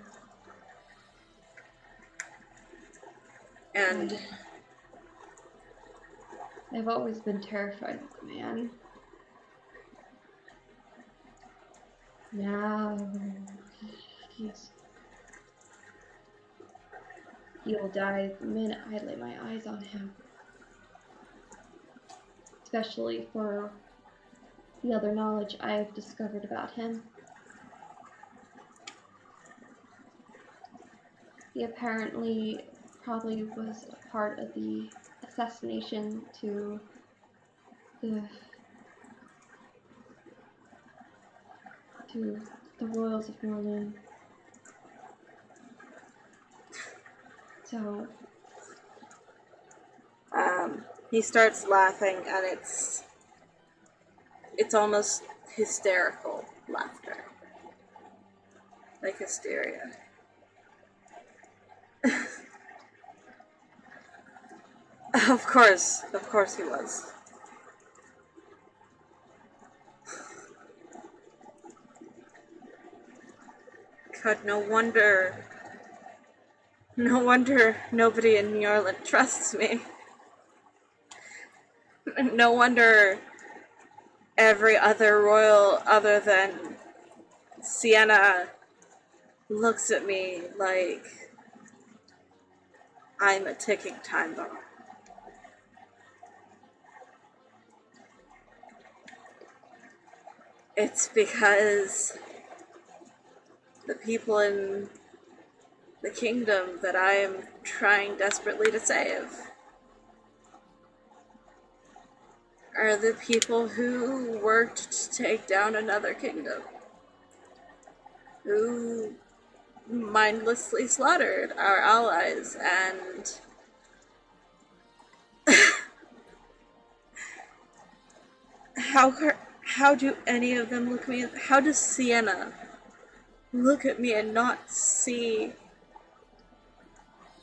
And I've always been terrified of the man. Now he'll die the minute I lay my eyes on him. Especially for the other knowledge I've discovered about him. He apparently probably was a part of the assassination to the royals of Norlin. So, He starts laughing, and it's almost hysterical laughter. Like hysteria. Of course he was. God, no wonder nobody in New Orleans trusts me. No wonder every other royal other than Sienna looks at me like I'm a ticking time bomb. It's because the people in the kingdom that I am trying desperately to save are the people who worked to take down another kingdom, who mindlessly slaughtered our allies, and how do any of them look at me? How does Sienna look at me and not see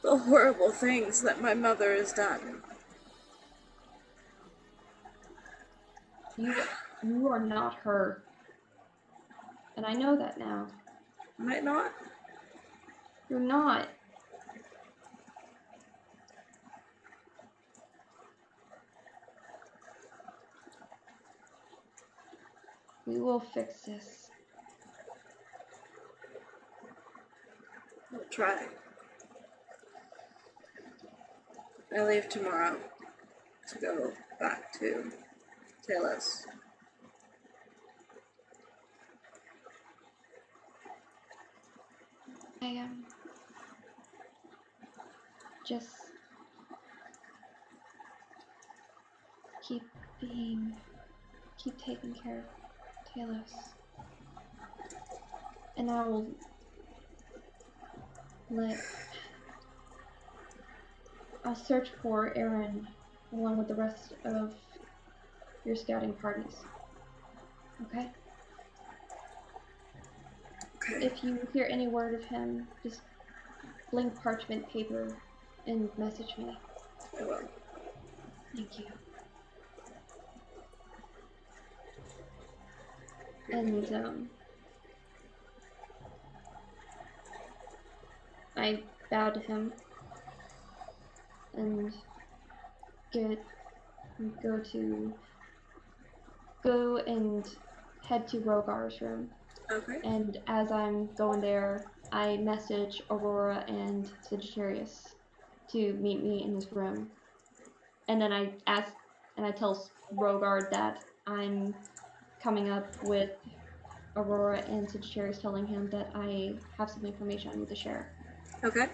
the horrible things that my mother has done? you are not her. And I know that now. Am I not? You're not. We will fix this. I'll try. I leave tomorrow to go back to Taelos. I just keep taking care of Taelos. And I will I'll search for Aaron along with the rest of your scouting parties. Okay? Okay. If you hear any word of him, just blank parchment paper and message me. I will. Thank you. And I bow to him and go and head to Rogar's room. Okay. And as I'm going there, I message Aurora and Sagittarius to meet me in his room. And then I tell Rogar that I'm coming up with Aurora and Sagittarius, telling him that I have some information I need to share. Okay.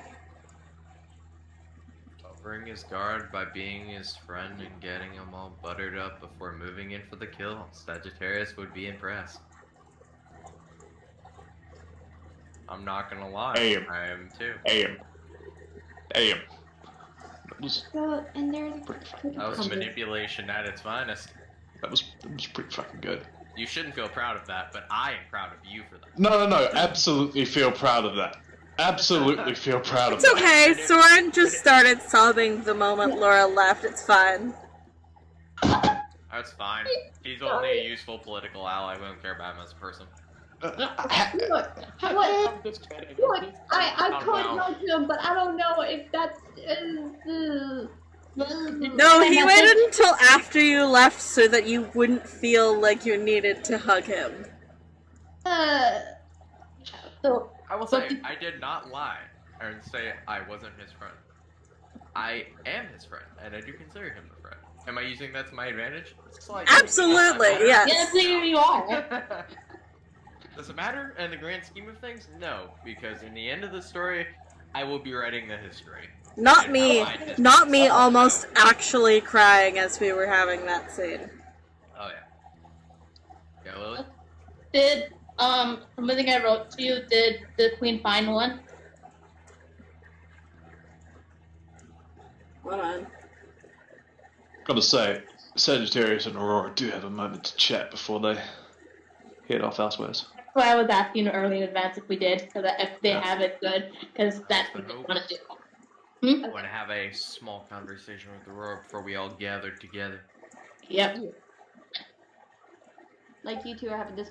Covering his guard by being his friend and getting him all buttered up before moving in for the kill. Sagittarius would be impressed. I'm not gonna lie. Aim. I am too. Aim. That was So, and there's That was manipulation at its finest. that was pretty fucking good. You shouldn't feel proud of that, but I am proud of you for that. No. Absolutely feel proud of that. Absolutely feel proud of It's that. okay. Soren just started sobbing the moment Laura left. It's fine. That's fine. He's only a useful political ally. We don't care about him as a person. Look, I could help him, but I don't know if that's. No, he waited until after you left so that you wouldn't feel like you needed to hug him. So I will say, I did not lie and say I wasn't his friend. I am his friend, and I do consider him a friend. Am I using that to my advantage? Absolutely, yes. Yes, you are. Does it matter in the grand scheme of things? No, because in the end of the story, I will be writing the history. Not me almost actually crying as we were having that scene. Oh yeah. Yeah, Lily? From the thing I wrote to you, did the queen find one? Hold on. Gotta say, Sagittarius and Aurora do have a moment to chat before they head off elsewhere. That's why I was asking you early in advance if we did, so that if they Yeah. have it, good, because that's what they want to do. I want to have a small conversation with Aurora before we all gather together. Yep. Like you two are having this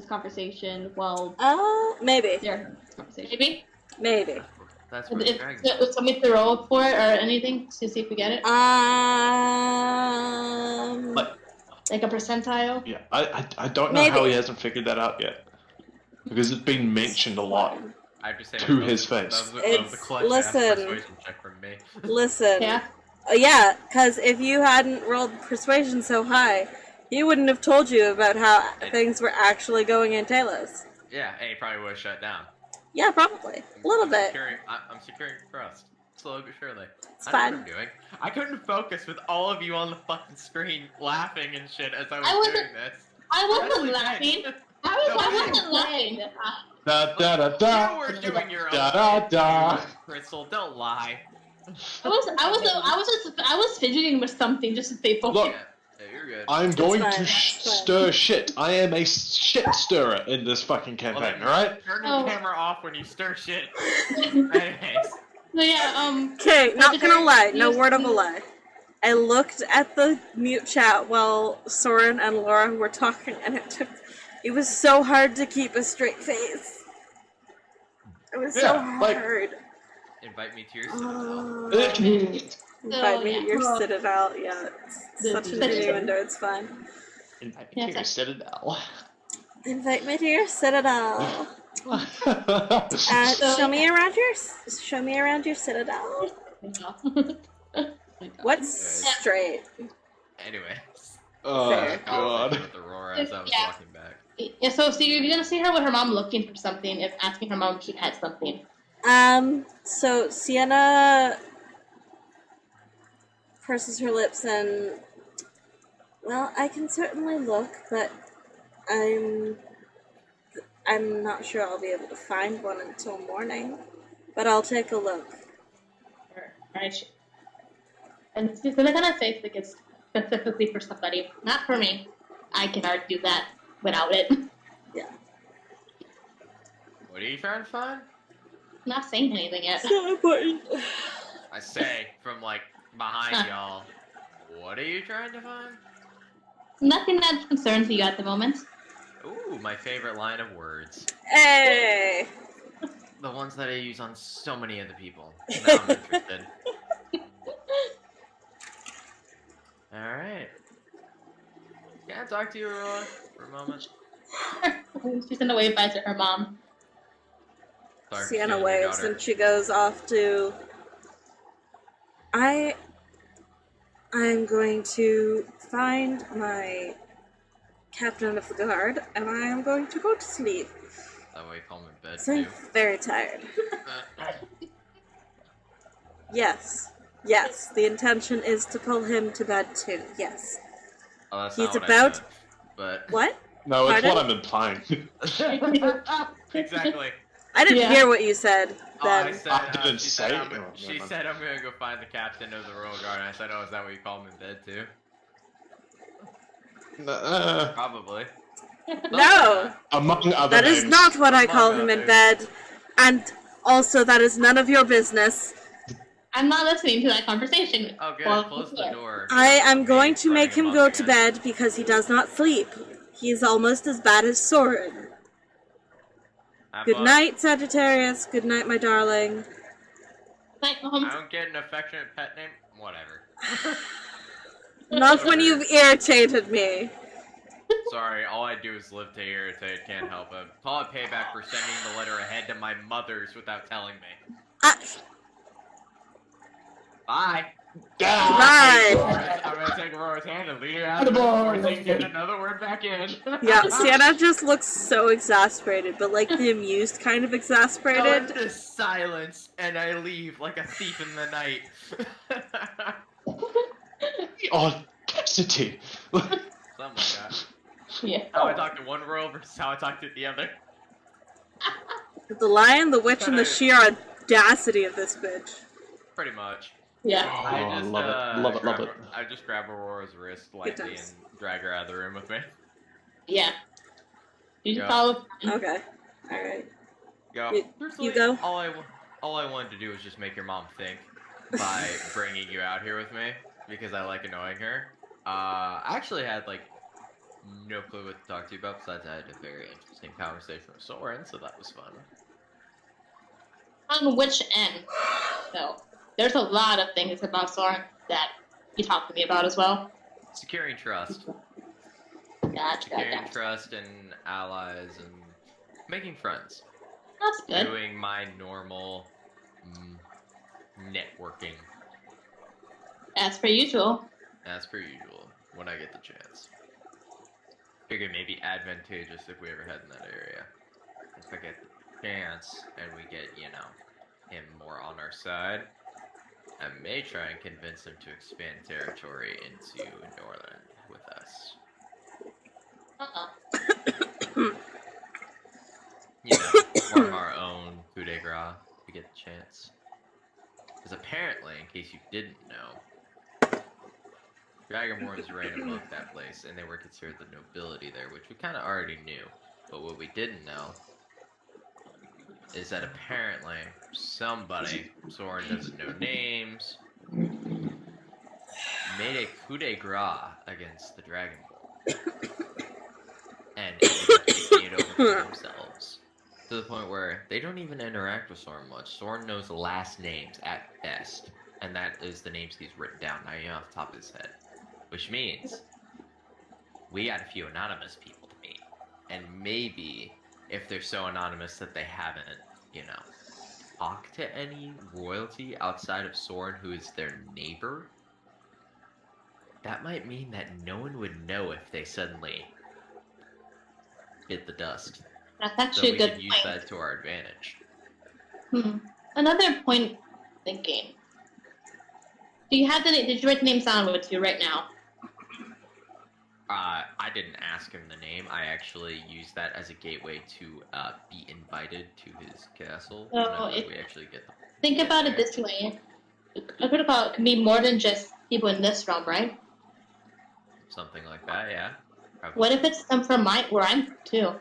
conversation while Maybe. they're having this conversation. Maybe. Maybe. That's what If, dragons if somebody to roll for it or anything to see if we get it, like a percentile. Yeah, I don't know how he hasn't figured that out yet. Because it's been mentioned a lot. I have to say, To his face. That was It's- the clutch listen. persuasion check from me. Listen. Yeah. Yeah, because if you hadn't rolled persuasion so high, he wouldn't have told you about how things were actually going in Taelos. Yeah, and he probably would have shut down. Yeah, probably. A little bit. I'm securing trust. Slowly but surely. It's I know what fine. I'm doing. I couldn't focus with all of you on the fucking screen laughing and shit as I was I wasn't- doing this. I wasn't Actually, laughing. Ben, I wasn't laughing. Da da da da. You were doing your own Da da thing, da. Crystal, don't lie. I was fidgeting with something just to stay focused. Look, Yeah, you're good. I'm going fine, to that's fine. stir shit. I am a shit stirrer in this fucking campaign, then alright? Turn your Oh. camera off when you stir shit. Anyways. So yeah, Okay, not gonna lie, no Sagittarius word of a used- lie. I looked at the mute chat while Soren and Laura were talking, and it was so hard to keep a straight face. It was so Yeah, like- hard. Invite me to your citadel. Invite me yeah. to your citadel, yeah. It's such an innuendo, it's fine. Invite Yeah, me to your citadel. Invite me to your citadel. So- Show me around your citadel. What's straight? Anyways. Oh, Fair. God. With Aurora as I was Yeah. walking back. Yeah, so you're gonna see her with her mom looking for something, if asking her mom if she had something. So Sienna purses her lips and, well, I can certainly look, but I'm not sure I'll be able to find one until morning. But I'll take a look. Right. And she's gonna say like it's specifically for somebody, not for me. I can argue that without it. What are you trying to find? I'm not saying anything yet. So important. I say from like behind y'all. What are you trying to find? Nothing that concerns you at the moment. Ooh, my favorite line of words. Hey! The ones that I use on so many of the people. Now I'm interested. Alright. Can I talk to you, Aurora, for a moment? She's gonna wave bye to her mom. Sorry for Sienna stealing your waves daughter. and she goes off to. I'm going to find my captain of the guard, and I am going to go to sleep. That way you call me bed, So I'm too. very tired. Yes. Yes, the intention is to pull him to bed too. Yes. Oh, that's He's not what about- I meant, but... What? No, it's Pardon? what I'm implying. Exactly. I didn't Yeah. hear what you said. Oh, I Then. said, I didn't she say said, it. I'm, Oh, she never mind. said I'm gonna go find the captain of the Royal Guard, and I said, oh, is that what you call him in bed, too? Probably. No, among other that names. is not what I Among call him in others. bed, and also that is none of your business. I'm not listening to that conversation. Oh, good. Well, Close the door. I am going to Starting make him up go to again. bed because he does not sleep. He is almost as bad as Soren. Have Good fun. night, Sagittarius. Good night, my darling. Like, mom, I don't get an affectionate pet name. Whatever. Not when you've irritated me. Sorry, all I do is live to irritate. Can't help it. Call it payback for sending the letter ahead to my mother's without telling me. Bye. Bye. I'm gonna take Aurora's hand and lead her out of the door so you can get another word back in. Yeah, Sienna just looks so exasperated, but like the amused kind of I exasperated. want this silence, and I leave like a thief in the night. Audacity. Something like that. Yeah. How I talk to one royal versus how I talk to the other. The lion, the witch, and the sheer audacity of this bitch. Pretty much. Yeah. Oh, I love it. Love it, love it. I just grab Aurora's wrist lightly times. and drag her out of the room with me. Yeah. You Yeah. follow. Okay. Alright. Go. You go? All I wanted to do was just make your mom think by bringing you out here with me because I like annoying her. I actually had like no clue what to talk to you about besides I had a very interesting conversation with Soren, so that was fun. On which end? So, there's a lot of things about Soren that you talked to me about as well. Securing trust. Gotcha. Securing trust and allies and making friends. That's good. Doing my normal networking As per usual. as per usual when I get the chance. Figured maybe advantageous if we ever head in that area. If I get the chance and we get, him more on our side, I may try and convince him to expand territory into Northern with us. Form our own coup de grace if we get the chance. Because apparently, in case you didn't know, Dragonborns reign above that place, and they were considered the nobility there, which we kind of already knew. But what we didn't know is that apparently somebody, Soren doesn't know names, made a coup de grace against the Dragonborn. And ended up taking it over for themselves. To the point where they don't even interact with Soren much. Soren knows the last names at best. And that is the names he's written down, not even off the top of his head. Which means we got a few anonymous people to meet. And maybe, if they're so anonymous that they haven't, talked to any royalty outside of Soren who is their neighbor, that might mean that no one would know if they suddenly hit the dust. That's So actually we a good can use point. that to our advantage. Another point thinking. Did you write the names down with you right now? I didn't ask him the name. I actually used that as a gateway to be invited to his castle. So We actually get the think about it this way. A critical can be more than just people in this realm, right? something like that. Yeah. Probably. What if it's from where I'm too?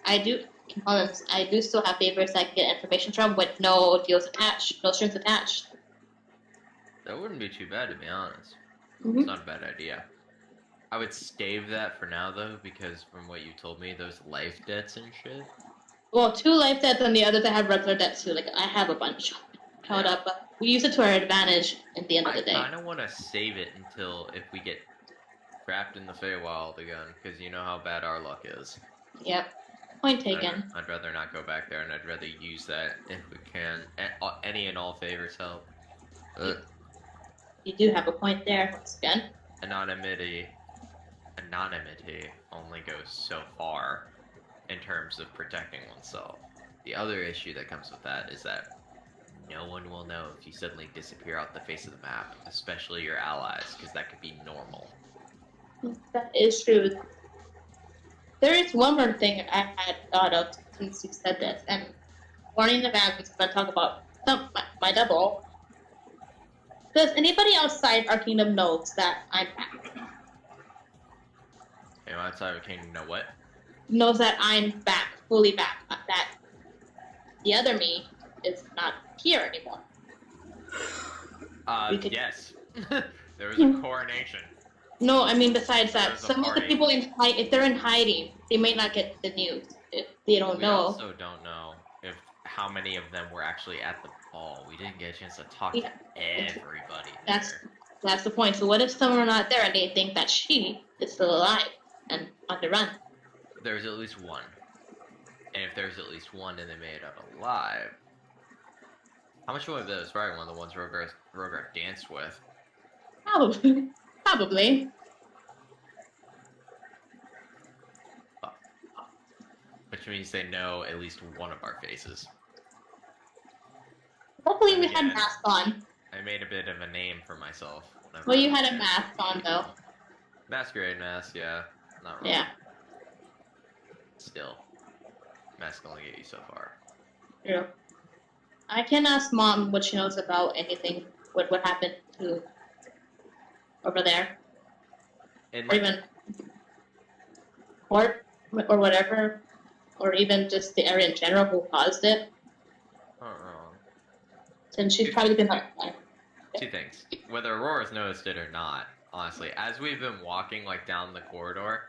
I do still have favorites I can get information from with no deals attached, no strings attached. That wouldn't be too bad, to be honest. Mm-hmm. It's not a bad idea. I would stave that for now, though, because from what you told me, those life debts and shit. Well, 2 life debts and the others I have regular debts too. Like, I have a bunch held up, but we use it to our advantage at the end of the day. I kind of want to save it until if we get trapped in the Feywild again, because you know how bad our luck is. Yep. Point taken. I'd rather not go back there, and I'd rather use that if we can. Any and all favors help. You do have a point there, once again. Anonymity only goes so far in terms of protecting oneself. The other issue that comes with that is that no one will know if you suddenly disappear off the face of the map, especially your allies, because that could be normal. That is true. There is one more thing I had thought of since you said this, and warning in advance when I talk about my double. Does anybody outside our kingdom knows that I'm back? Anyone outside of Kingdom know what? Knows that I'm back, fully back. That the other me is not here anymore. Yes. There was a coronation. No, I mean besides that, There's a some of the party. people if they're in hiding, they may not get the news if they don't We know. also don't know how many of them were actually at the ball. We didn't get a chance to talk to everybody That's the point. So what if someone are not there and they think that she is still alive and on the run? There's at least one. And if there's at least one and they made it out alive, how much one of those? Right, one of the ones Rogar danced with. Probably. Probably. Which means they know at least one of our faces. Hopefully we Again, had masks on. I made a bit of a name for myself. Well, you had a mask on though. Masquerade mask, yeah. Not wrong. Yeah. still, Matt's gonna get you so far. True. I can ask Mom what she knows about anything, what happened to over there, And or even court or whatever, or even just the area in general who caused it. not wrong. Since she's probably been like, Two things. Whether Aurora's noticed it or not, honestly, as we've been walking like down the corridor,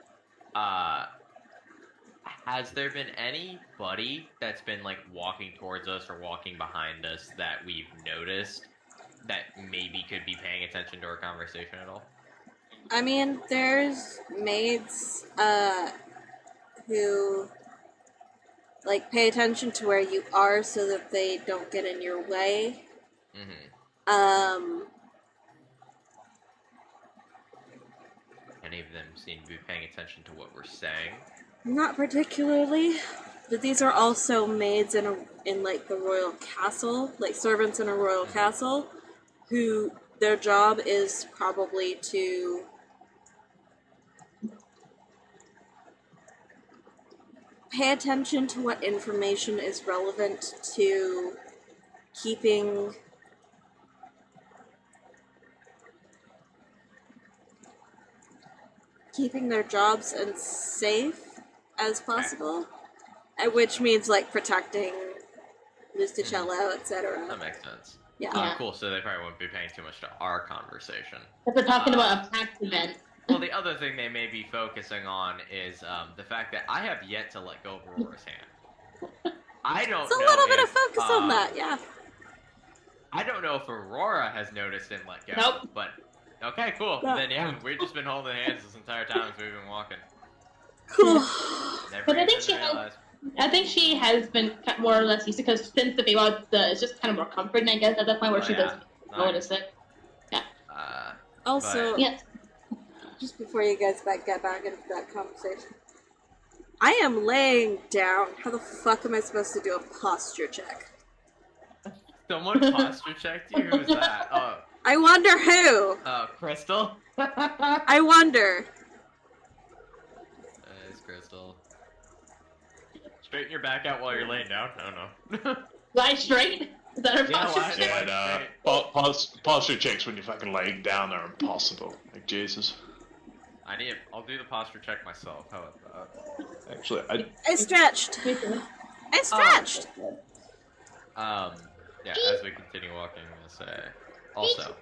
has there been anybody that's been like walking towards us or walking behind us that we've noticed that maybe could be paying attention to our conversation at all? I mean, there's maids who like pay attention to where you are so that they don't get in your way. Mm-hmm. Any of them seem to be paying attention to what we're saying? Not particularly, but these are also maids in like the royal castle, like servants in a royal castle, who their job is probably to pay attention to what information is relevant to keeping their jobs as safe as possible, which means like protecting Lusticello, etc. That makes sense. Yeah. Cool, so they probably won't be paying too much to our conversation. if we're talking about a tax event. Well, the other thing they may be focusing on is the fact that I have yet to let go of Aurora's hand. I don't It's a know little bit of if, focus on that, yeah. I don't know if Aurora has noticed and let go. Nope. But, okay, cool. No. Then, yeah, we've just been holding hands this entire time as we've been walking. Cool. Never But I think even she has- realized. I think she has been more or less used to, because since the Feywild, it's just kind of more comforting, I guess, at that point where Oh, she yeah. doesn't notice it. Also, Yes. just before you guys get back into that conversation, I am laying down. How the fuck am I supposed to do a posture check? Someone posture checked you? Who's that? Oh, I wonder who. Crystal? I wonder. It's Crystal. Straighten your back out while you're laying down? No. Lie straight? Is that her Yeah, posture? lie- Yeah, no. Posture checks when you're fucking laying down are impossible. Like, Jesus. I'll do the posture check myself. How about that? Actually, I stretched. I stretched. Yeah, as we continue walking, I'm gonna say, also,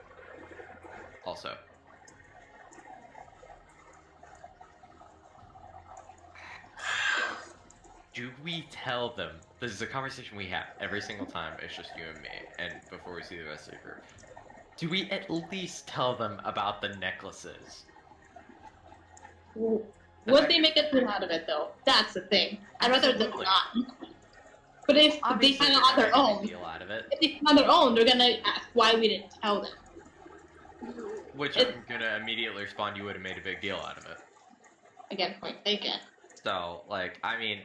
do we tell them? This is a conversation we have every single time. It's just you and me, and before we see the rest of the group. Do we at least tell them about the necklaces? Would they make a thing out of it, though? That's the thing. I'd rather them Absolutely. not. But if they Obviously, find they're out on their gonna make a own, big deal out of it, if they find on their own, they're gonna ask why we didn't tell them. which I'm gonna immediately respond. You would have made a big deal out of it. Again, point taken. So, like, I mean,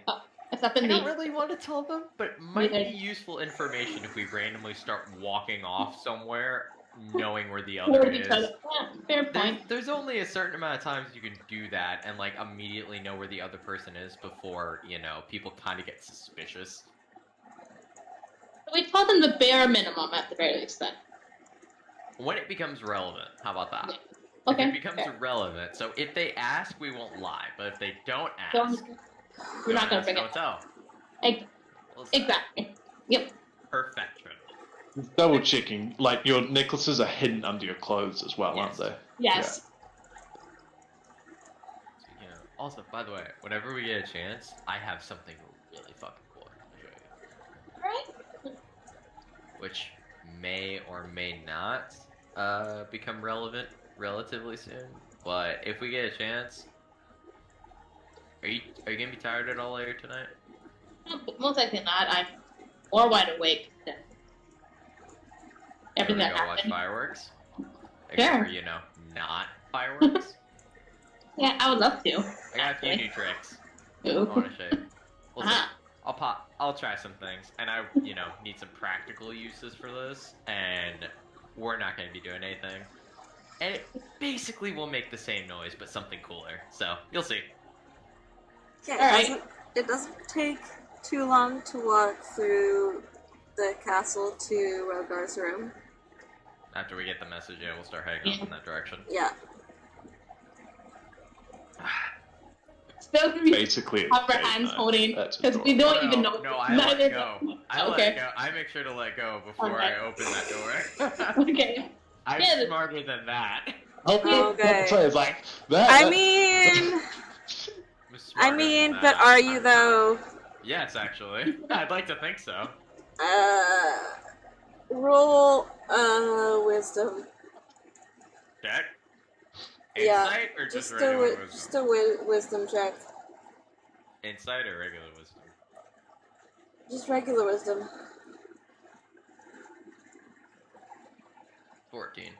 Except I in don't the really want to tell them, but it might Neither. be useful information if we randomly start walking off somewhere, knowing where the other toward is. each other. Yeah, fair point. There's only a certain amount of times you can do that and, like, immediately know where the other person is before, people kind of get suspicious. We told them the bare minimum at the very least then. When it becomes relevant, how about that? Okay. If it becomes fair. relevant, so if they ask, we won't lie, but if they don't ask, Don't- We're not gonna ask, bring don't it. tell. Ex- What's that? Exactly. Yep. Perfection. double checking. Like, your necklaces are hidden under your clothes as well, aren't Yes. they? Yes. Also, by the way, whenever we get a chance, I have something really fucking cool to show you. Alright. Which may or may not become relevant relatively soon. But if we get a chance, are you gonna be tired at all later tonight? Most likely not. I'm more wide awake than everything Wanna that go watch happened. fireworks? Sure. Except for, not fireworks. Yeah, I would love to. I got a few new tricks I Ooh. want to show you. We'll see. Uh-huh. I'll try some things, and I, need some practical uses for this, and we're not going to be doing anything. And it basically will make the same noise, but something cooler. So, you'll see. Yeah, Alright. It doesn't take too long to walk through the castle to Rogar's room. After we get the message, yeah, we'll start heading up in that direction. Yeah. Still gonna be Basically, it's upper day hands night. holding, That's because we adorable. don't even know. No, I neither let go. I okay. let go. I make sure to let go before Okay. I open that door. Okay. I'm Yeah, smarter than that. Okay. So it's like that. I mean, but are you though? Yes, actually. I'd like to think so. Roll wisdom. Check. Yeah, Insight or just Just regular a wisdom? just a wisdom check. Insight or regular wisdom? Just regular wisdom. 14.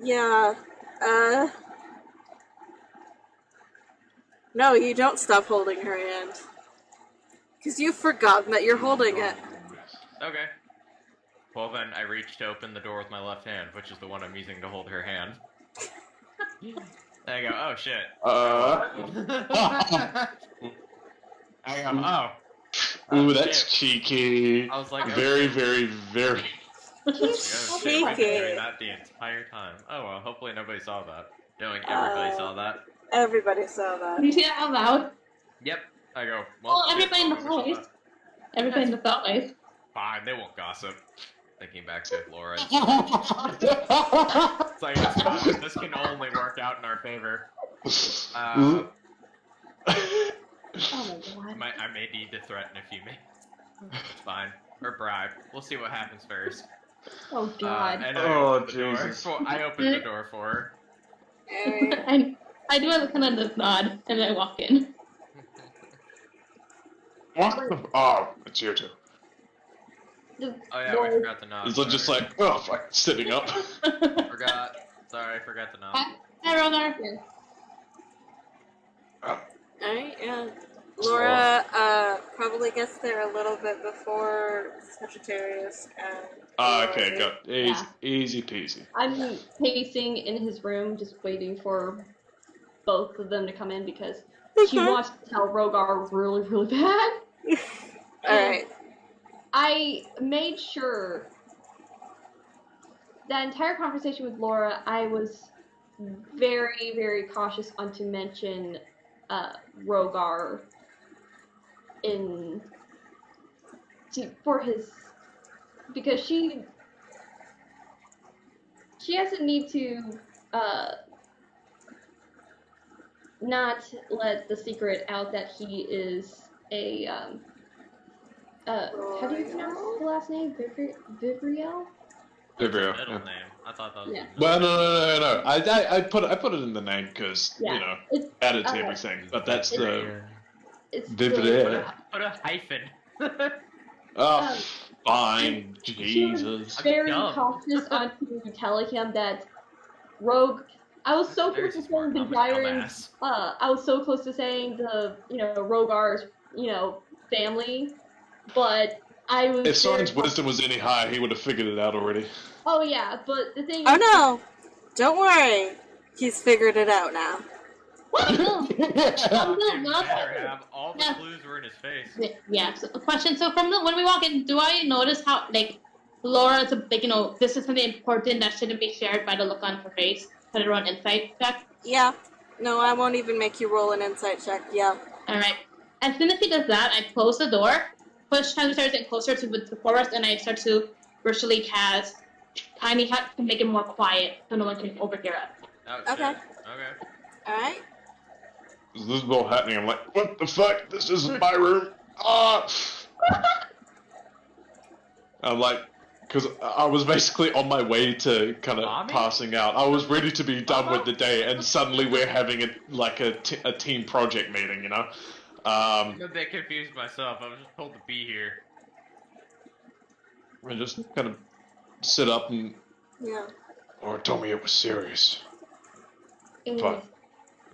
Yeah. No, you don't stop holding her hand. Because you've forgotten that you're holding it. Okay. Well then, I reach to open the door with my left hand, which is the one I'm using to hold her hand. I go, oh shit. I go, oh. Ooh, that's shit. cheeky. I was like, Very, okay. very, very. Oh, shit, we've been Cheeky. doing that the entire time. Oh well, hopefully nobody saw that. Knowing everybody saw that. Everybody saw that. You see that out loud? Yep. I go, Well, shit, everybody in the nobody saw hallways. that. Everybody in the hallways. Fine, they won't gossip. Thinking back to Laura. It's like, it's fine. This can only work out in our favor. Oh my god. I may need to threaten if you may. It's fine. Or bribe. We'll see what happens first. Oh god. And Oh, Jesus. I opened the door for her. Alright. I do a kind of this nod, and I walk in. Oh, it's your turn. Oh yeah, we forgot to nod. It's just like, oh, fuck, sitting up. Forgot. Sorry, forgot to nod. Hi, Rogar. Alright, yeah. Laura probably gets there a little bit before Sagittarius and Okay, Rory. got easy peasy. I'm pacing in his room, just waiting for both of them to come in because she wants to tell Rogar really, really bad. Alright. I made sure that entire conversation with Laura, I was very, very cautious on to mention Rogar for his, because she doesn't need to not let the secret out that he is a how do you pronounce the last name? Vivriel? Vivrio, Middle yeah. name. I thought that was Yeah. his middle Well, name. no. I put it in the name because Yeah. you know It's, added to uh, everything. But that's the it's Vivrio. Put a hyphen. Oh, fine, She Jesus. was very dumb. cautious on to telling him that Rogue. I was so Very close to smart. saying I'm the a Byron's. dumbass. I was so close to saying Rogar's family, but I was. If Soren's very- wisdom was any higher, he would have figured it out already. Oh yeah, but the thing. Oh is, no! Don't worry. He's figured it out now. What? No. Fucking no. better have. All the Yeah. clues were in his face. Yeah. So, a question. So when we walk in, do I notice how Laura's this is something important that shouldn't be shared by the look on her face? Put it on insight check. Yeah. No, I won't even make you roll an insight check. Yeah. All right. As soon as he does that, I close the door, push Transmiters in closer to the forest, and I start to virtually cast Tiny Hut to make it more quiet so no one can overhear us. Oh, Okay. shit. Okay. Alright. This is all happening. I'm like, what the fuck? This isn't my room. Ah! I'm like, because I was basically on my way to kind of Mommy? passing out. I was ready to be done with the day, and suddenly we're having a team project meeting, you know? I'm a bit confused myself. I was just told to be here. I just kind of sit up and, Yeah. Laura told me it was serious. Mm. Fuck.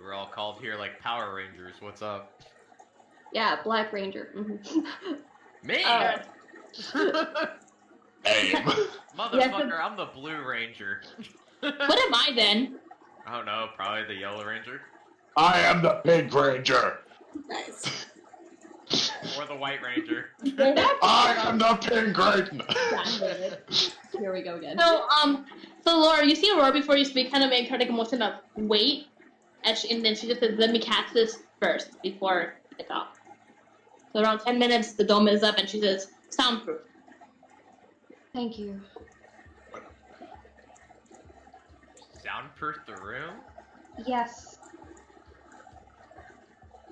We're all called here like Power Rangers. What's up? Yeah, Black Ranger. Me? Aim. Motherfucker, I'm the Blue Ranger. What am I then? I don't know, probably the Yellow Ranger. I am the Pink Ranger. Nice. Or the White Ranger. I am the penguin! God damn it. Here we go again. So Laura, you see Aurora before you speak, kind of make her take a motion of wait, and then she just says, "Let me cast this first before I talk." So around 10 minutes, the dome is up, and she says, "Soundproof." Thank you. Soundproof the room? Yes.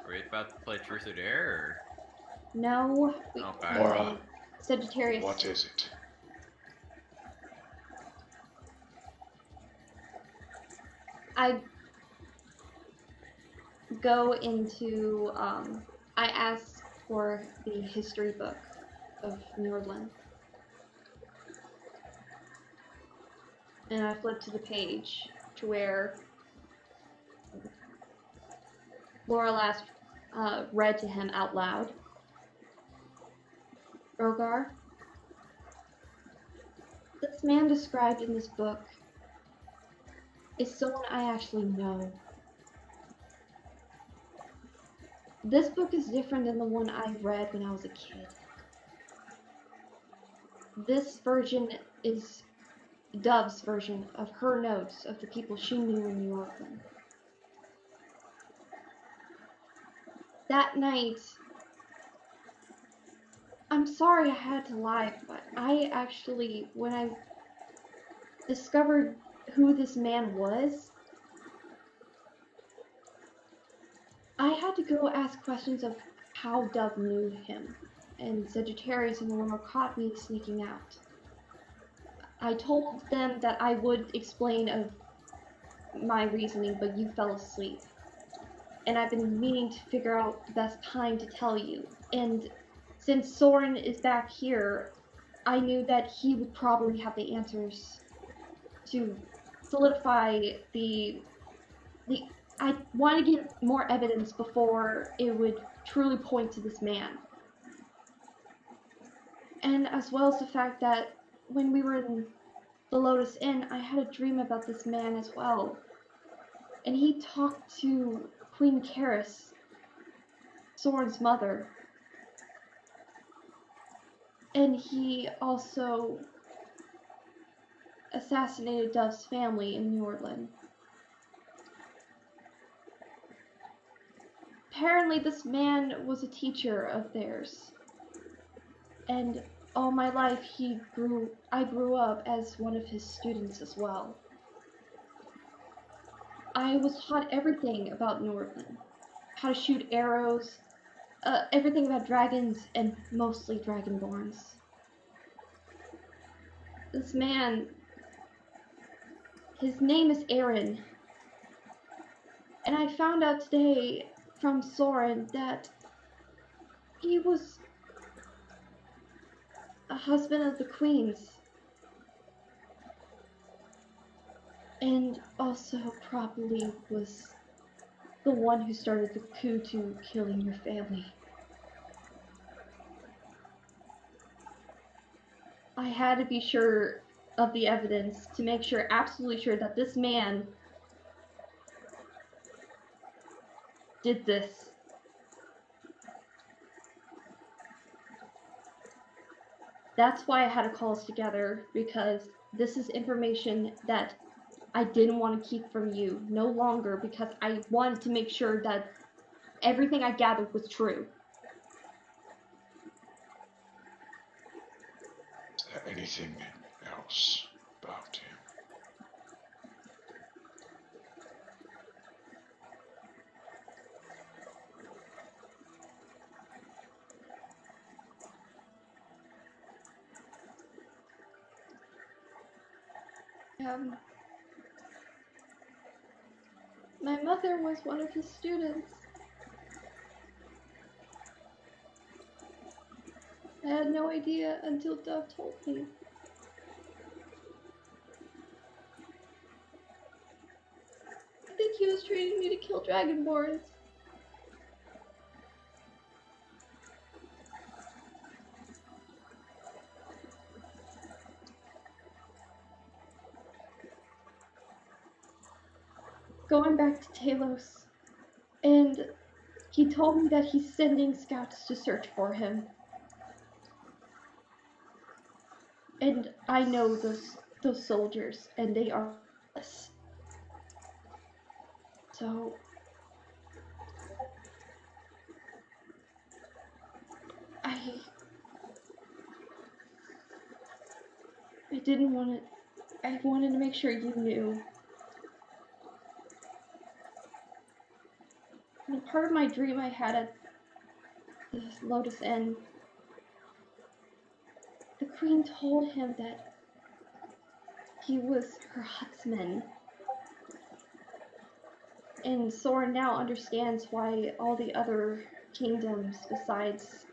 Are we about to play Truth or Dare? No. Or... Okay. Laura, Sagittarius. what is it? I go into, I ask for the history book of Nordland. And I flip to the page to where Laura last read to him out loud. Rogar, this man described in this book is someone I actually know. This book is different than the one I read when I was a kid. This version is Dove's version of her notes of the people she knew in New York. That night, I'm sorry I had to lie, but I actually, when I discovered who this man was, I had to go ask questions of how Dove knew him, and Sagittarius and Aurora caught me sneaking out. I told them that I would explain of my reasoning, but you fell asleep. And I've been meaning to figure out the best time to tell you. And since Soren is back here, I knew that he would probably have the answers to solidify the I want to get more evidence before it would truly point to this man. And as well as the fact that when we were in the Lotus Inn, I had a dream about this man as well. And he talked to Queen Karis, Soren's mother. And he also assassinated Dove's family in Nordland. Apparently this man was a teacher of theirs. And all my life I grew up as one of his students as well. I was taught everything about Nordland. How to shoot arrows, everything about dragons, and mostly dragonborns. This man, his name is Aaron. And I found out today from Soren that he was a husband of the Queen's. And also probably was the one who started the coup to killing your family. I had to be sure of the evidence to make sure, absolutely sure, that this man did this. That's why I had to call us together, because this is information that I didn't want to keep from you no longer, because I wanted to make sure that everything I gathered was true. Is there anything else about him? My mother was one of his students. I had no idea until Dove told me. I think he was training me to kill dragonborns. Going back to Taelos, and He told me that he's sending scouts to search for him. And I know those soldiers, and they are us. So I didn't want to. I wanted to make sure you knew. And part of my dream I had at the Lotus Inn, the queen told him that he was her husband. And Soren now understands why all the other kingdoms besides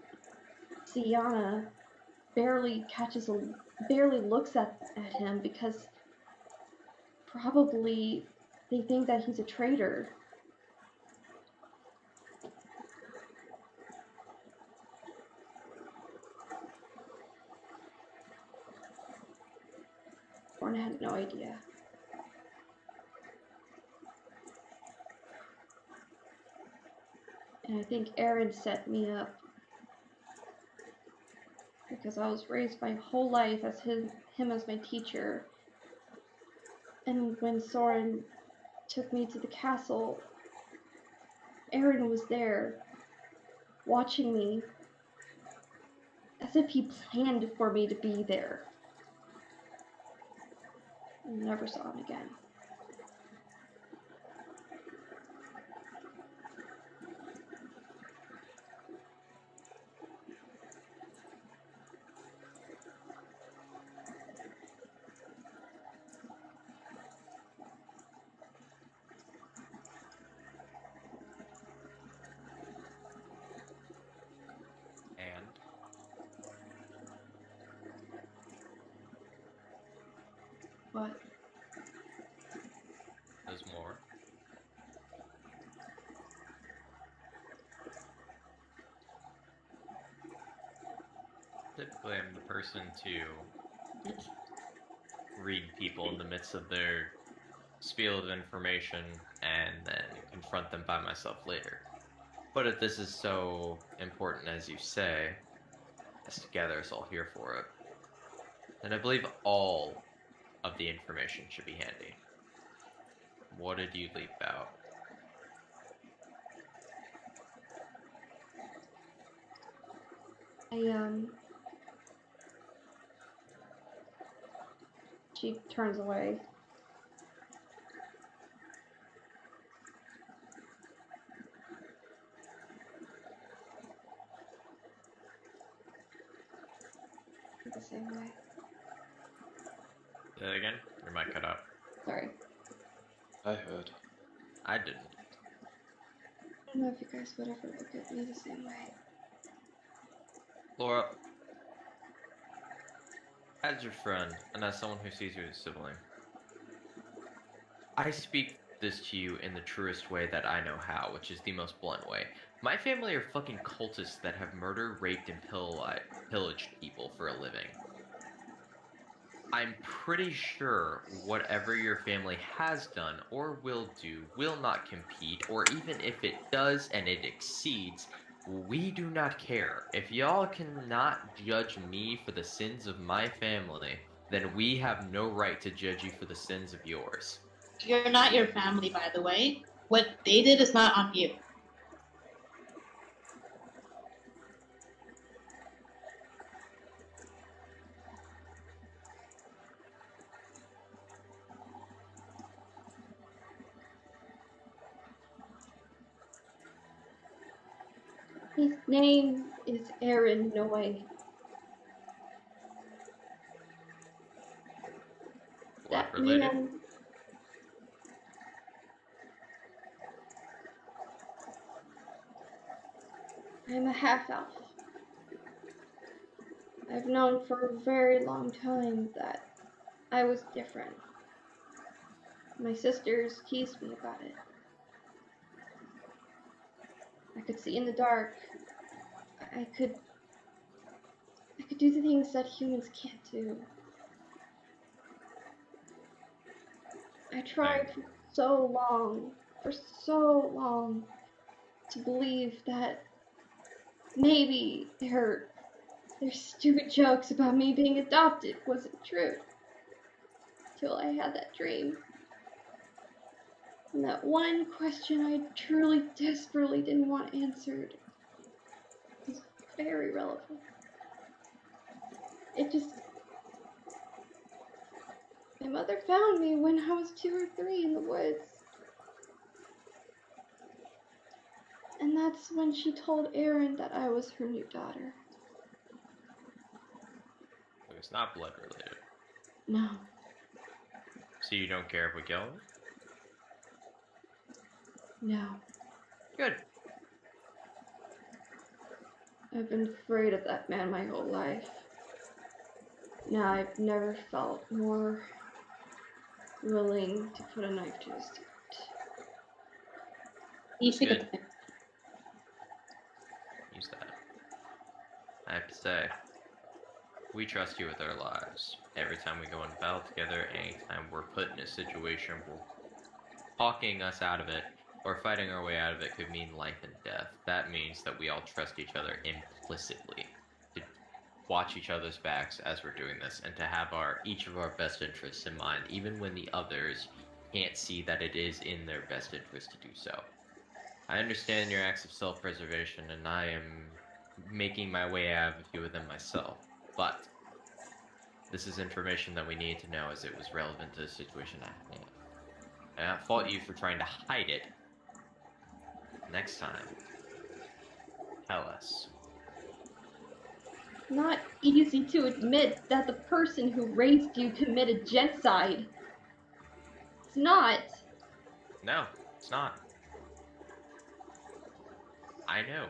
Siana barely looks at him, because probably they think that he's a traitor. Soren had no idea. And I think Aaron set me up, because I was raised my whole life as him as my teacher. And when Soren took me to the castle, Aaron was there, watching me, as if he planned for me to be there. I never saw him again. And But there's more. Typically, I'm the person to read people in the midst of their spiel of information and then confront them by myself later. But if this is so important as you say, as to gather us all here for it, then I believe all of the information should be handy. What did you leave out? she turns away. The same way. Say that again? Your mic cut out. Sorry. I heard. I didn't. I don't know if you guys would ever look at me the same way. Laura, as your friend, and as someone who sees you as a sibling, I speak this to you in the truest way that I know how, which is the most blunt way. My family are fucking cultists that have murdered, raped, and pillaged people for a living. I'm pretty sure whatever your family has done or will do will not compete, or even if it does and it exceeds, we do not care. If y'all cannot judge me for the sins of my family, then we have no right to judge you for the sins of yours. You're not your family, by the way. What they did is not on you. His name is Aaron Noy. Blood That related? man. I'm a half-elf. I've known for a very long time that I was different. My sisters teased me about it. I could see in the dark. I could do the things that humans can't do. I tried for so long, to believe that maybe their stupid jokes about me being adopted wasn't true. Till I had that dream. And that one question I truly, desperately didn't want answered was very relevant. It just... My mother found me when I was 2 or 3 in the woods. And that's when she told Aaron that I was her new daughter. It's not blood related. No. So you don't care if we kill him? No. Good. I've been afraid of that man my whole life. Now I've never felt more willing to put a knife to his throat. You should Good. get Use that. I have to say, we trust you with our lives. Every time we go into battle together, anytime we're put in a situation where talking us out of it or fighting our way out of it could mean life and death. That means that we all trust each other implicitly to watch each other's backs as we're doing this and to have each of our best interests in mind, even when the others can't see that it is in their best interest to do so. I understand your acts of self-preservation, and I am making my way out of a few of them myself, but this is information that we need to know as it was relevant to the situation at hand. I don't fault you for trying to hide it. Next time, tell us. Not easy to admit that the person who raised you committed genocide. It's not. No, it's not. I know.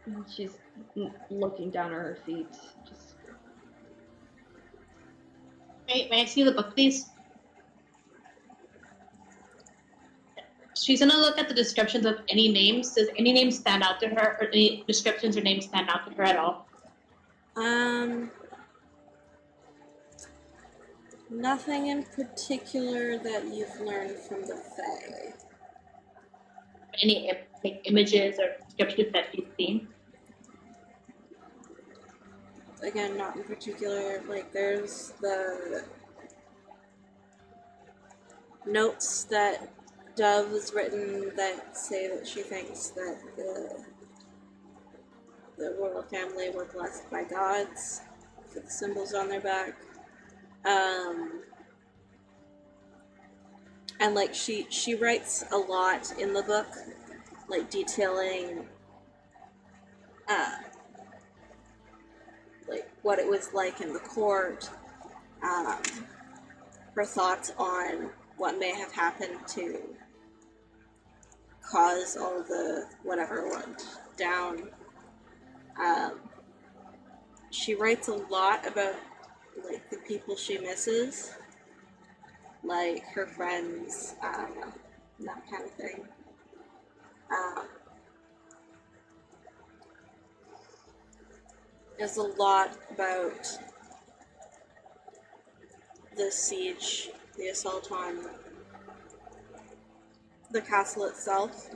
And she's looking down at her feet. Just... May I see the book, please? She's gonna look at the descriptions of any names. Does any name stand out to her, or any descriptions or names stand out to her at all? Nothing in particular that you've learned from the Fae. Any like images or descriptions that you've seen? Again, not in particular. Like, there's the notes that Dove has written that say that she thinks that the royal family were blessed by gods with the symbols on their back. And like she writes a lot in the book, like detailing like what it was like in the court, her thoughts on what may have happened to cause all the whatever went down. She writes a lot about like the people she misses, like her friends, that kind of thing. There's a lot about the siege, the assault on the castle itself,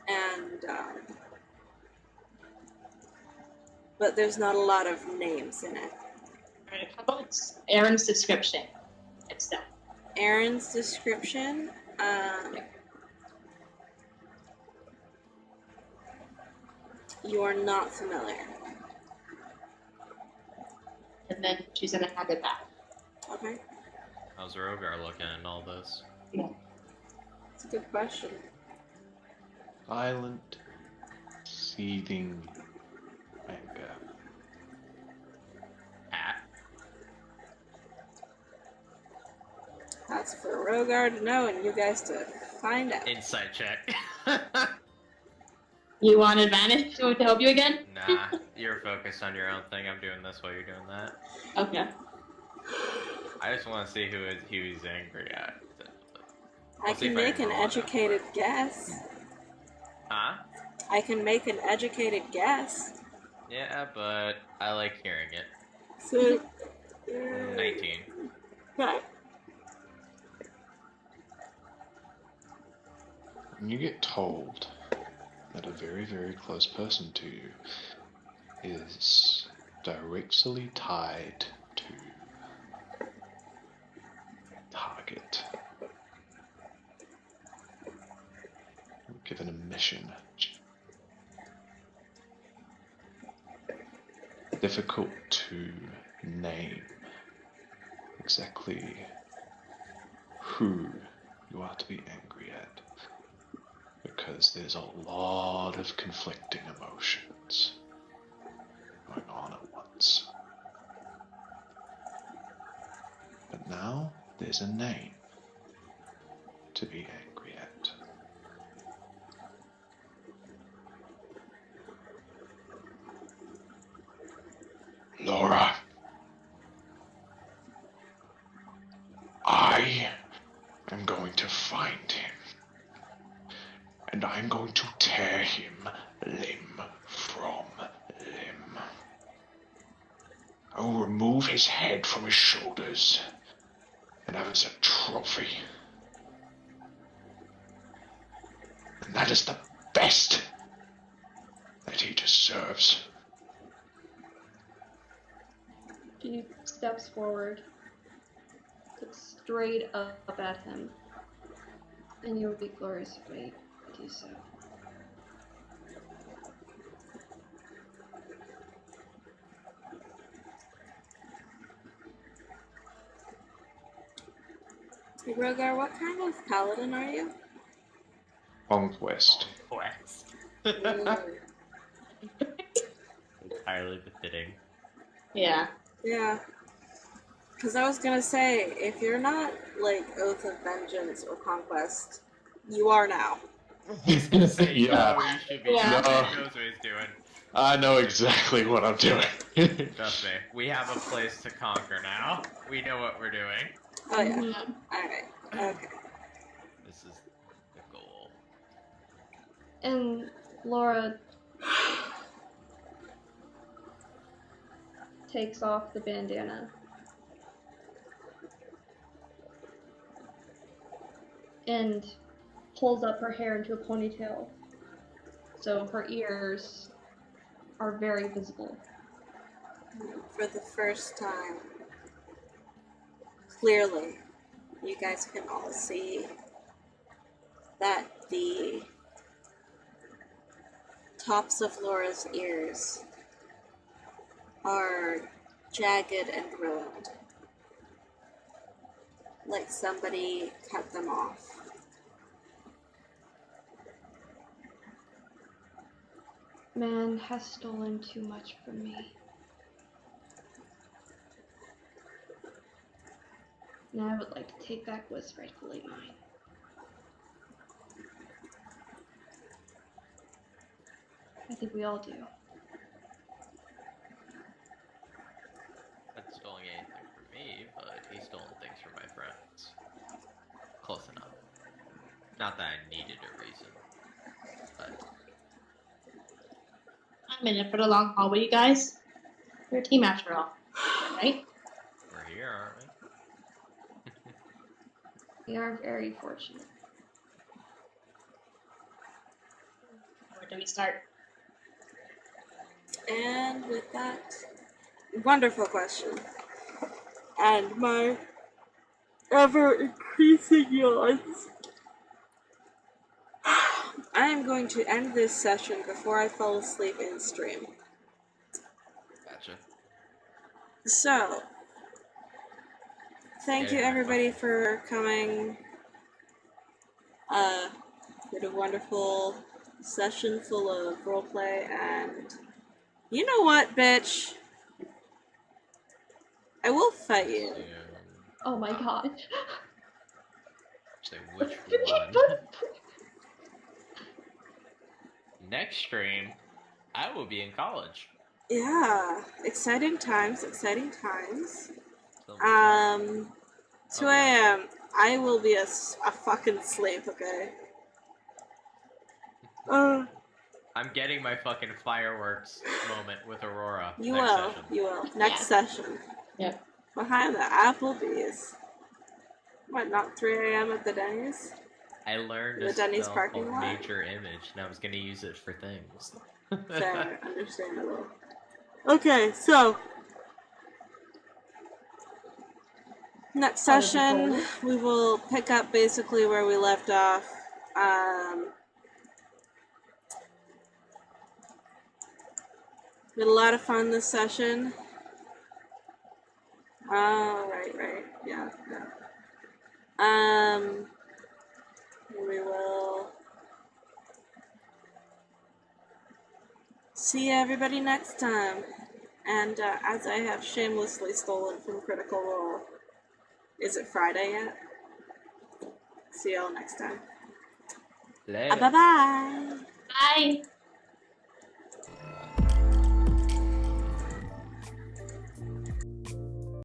and but there's not a lot of names in it. Alright, how about Aaron's description itself? Aaron's description, you are not familiar. And then she's gonna hand it back. Okay, How's Rogar looking in all this? it's a good question. Silent, seething anger. That's for Rogar to know and you guys to find out. Insight check. You want advantage to help you again? Nah, you're focused on your own thing. I'm doing this while you're doing that. Okay. I just want to see who he's angry at. I I'll see can if I make can an roll enough educated guess. Huh? I can make an educated guess. Yeah, but I like hearing it. So, 19. right. And you get told that a very, very close person to you is directly tied to target. Given a mission. Difficult to name exactly who you are to be angry at, because there's a lot of conflicting emotions going on at once. But now there's a name to be angry at. Laura, I am going to find him, and I'm going to tear him limb from limb. I will remove his head from his shoulders and have it as a trophy. And that is the best that he deserves. She steps forward, looks straight up at him, and you will be glorious if I do so. Hey, Rogar, what kind of paladin are you? Conquest. Quest. Mm, Entirely befitting. Yeah. yeah. Because I was gonna say, if you're not, like, Oath of Vengeance or Conquest, you are now. He's gonna say, Yeah. no, you should be. Yeah. No. No. He knows what he's doing. I know exactly what I'm doing. Trust me. We have a place to conquer now. We know what we're doing. Oh, yeah. Mhm. Alright. Okay. This is the goal. And Laura takes off the bandana. And pulls up her hair into a ponytail. So her ears are very visible. For the first time, clearly, you guys can all see that the tops of Laura's ears are jagged and ruined. Like somebody cut them off. Man has stolen too much from me. And I would like to take back what's rightfully mine. I think we all do. Not stealing anything from me, but he's stolen things from my friends. Close enough. Not that I needed a reason, but I'm in it for the long haul with you guys. We're a team after all, right? we're here, aren't we? We are very fortunate. Where do we start? And with that wonderful question, and my ever increasing yawns, I am going to end this session before I fall asleep in stream. Gotcha. So, thank you Yeah, everybody for coming. We had a wonderful session full of roleplay, and you know what, bitch? I will fight you. Soon. Oh my god. Say which one? Next stream, I will be in college. Yeah, exciting times, exciting times. So 2 a.m. I will be a fucking slave, okay? I'm getting my fucking fireworks moment with Aurora. You next will, session. you will. Next session. Yep. Behind the Applebee's. What, not 3 a.m. at the Denny's? I learned The a Denny's spell parking called lot? Nature Image, and I was gonna use it for things. Fair, understandable. Okay, so next session we will pick up basically where we left off. We had a lot of fun this session. Oh, right, yeah. We will see everybody next time. And as I have shamelessly stolen from Critical Role, is it Friday yet? See y'all next time. Later. Bye-bye. Bye.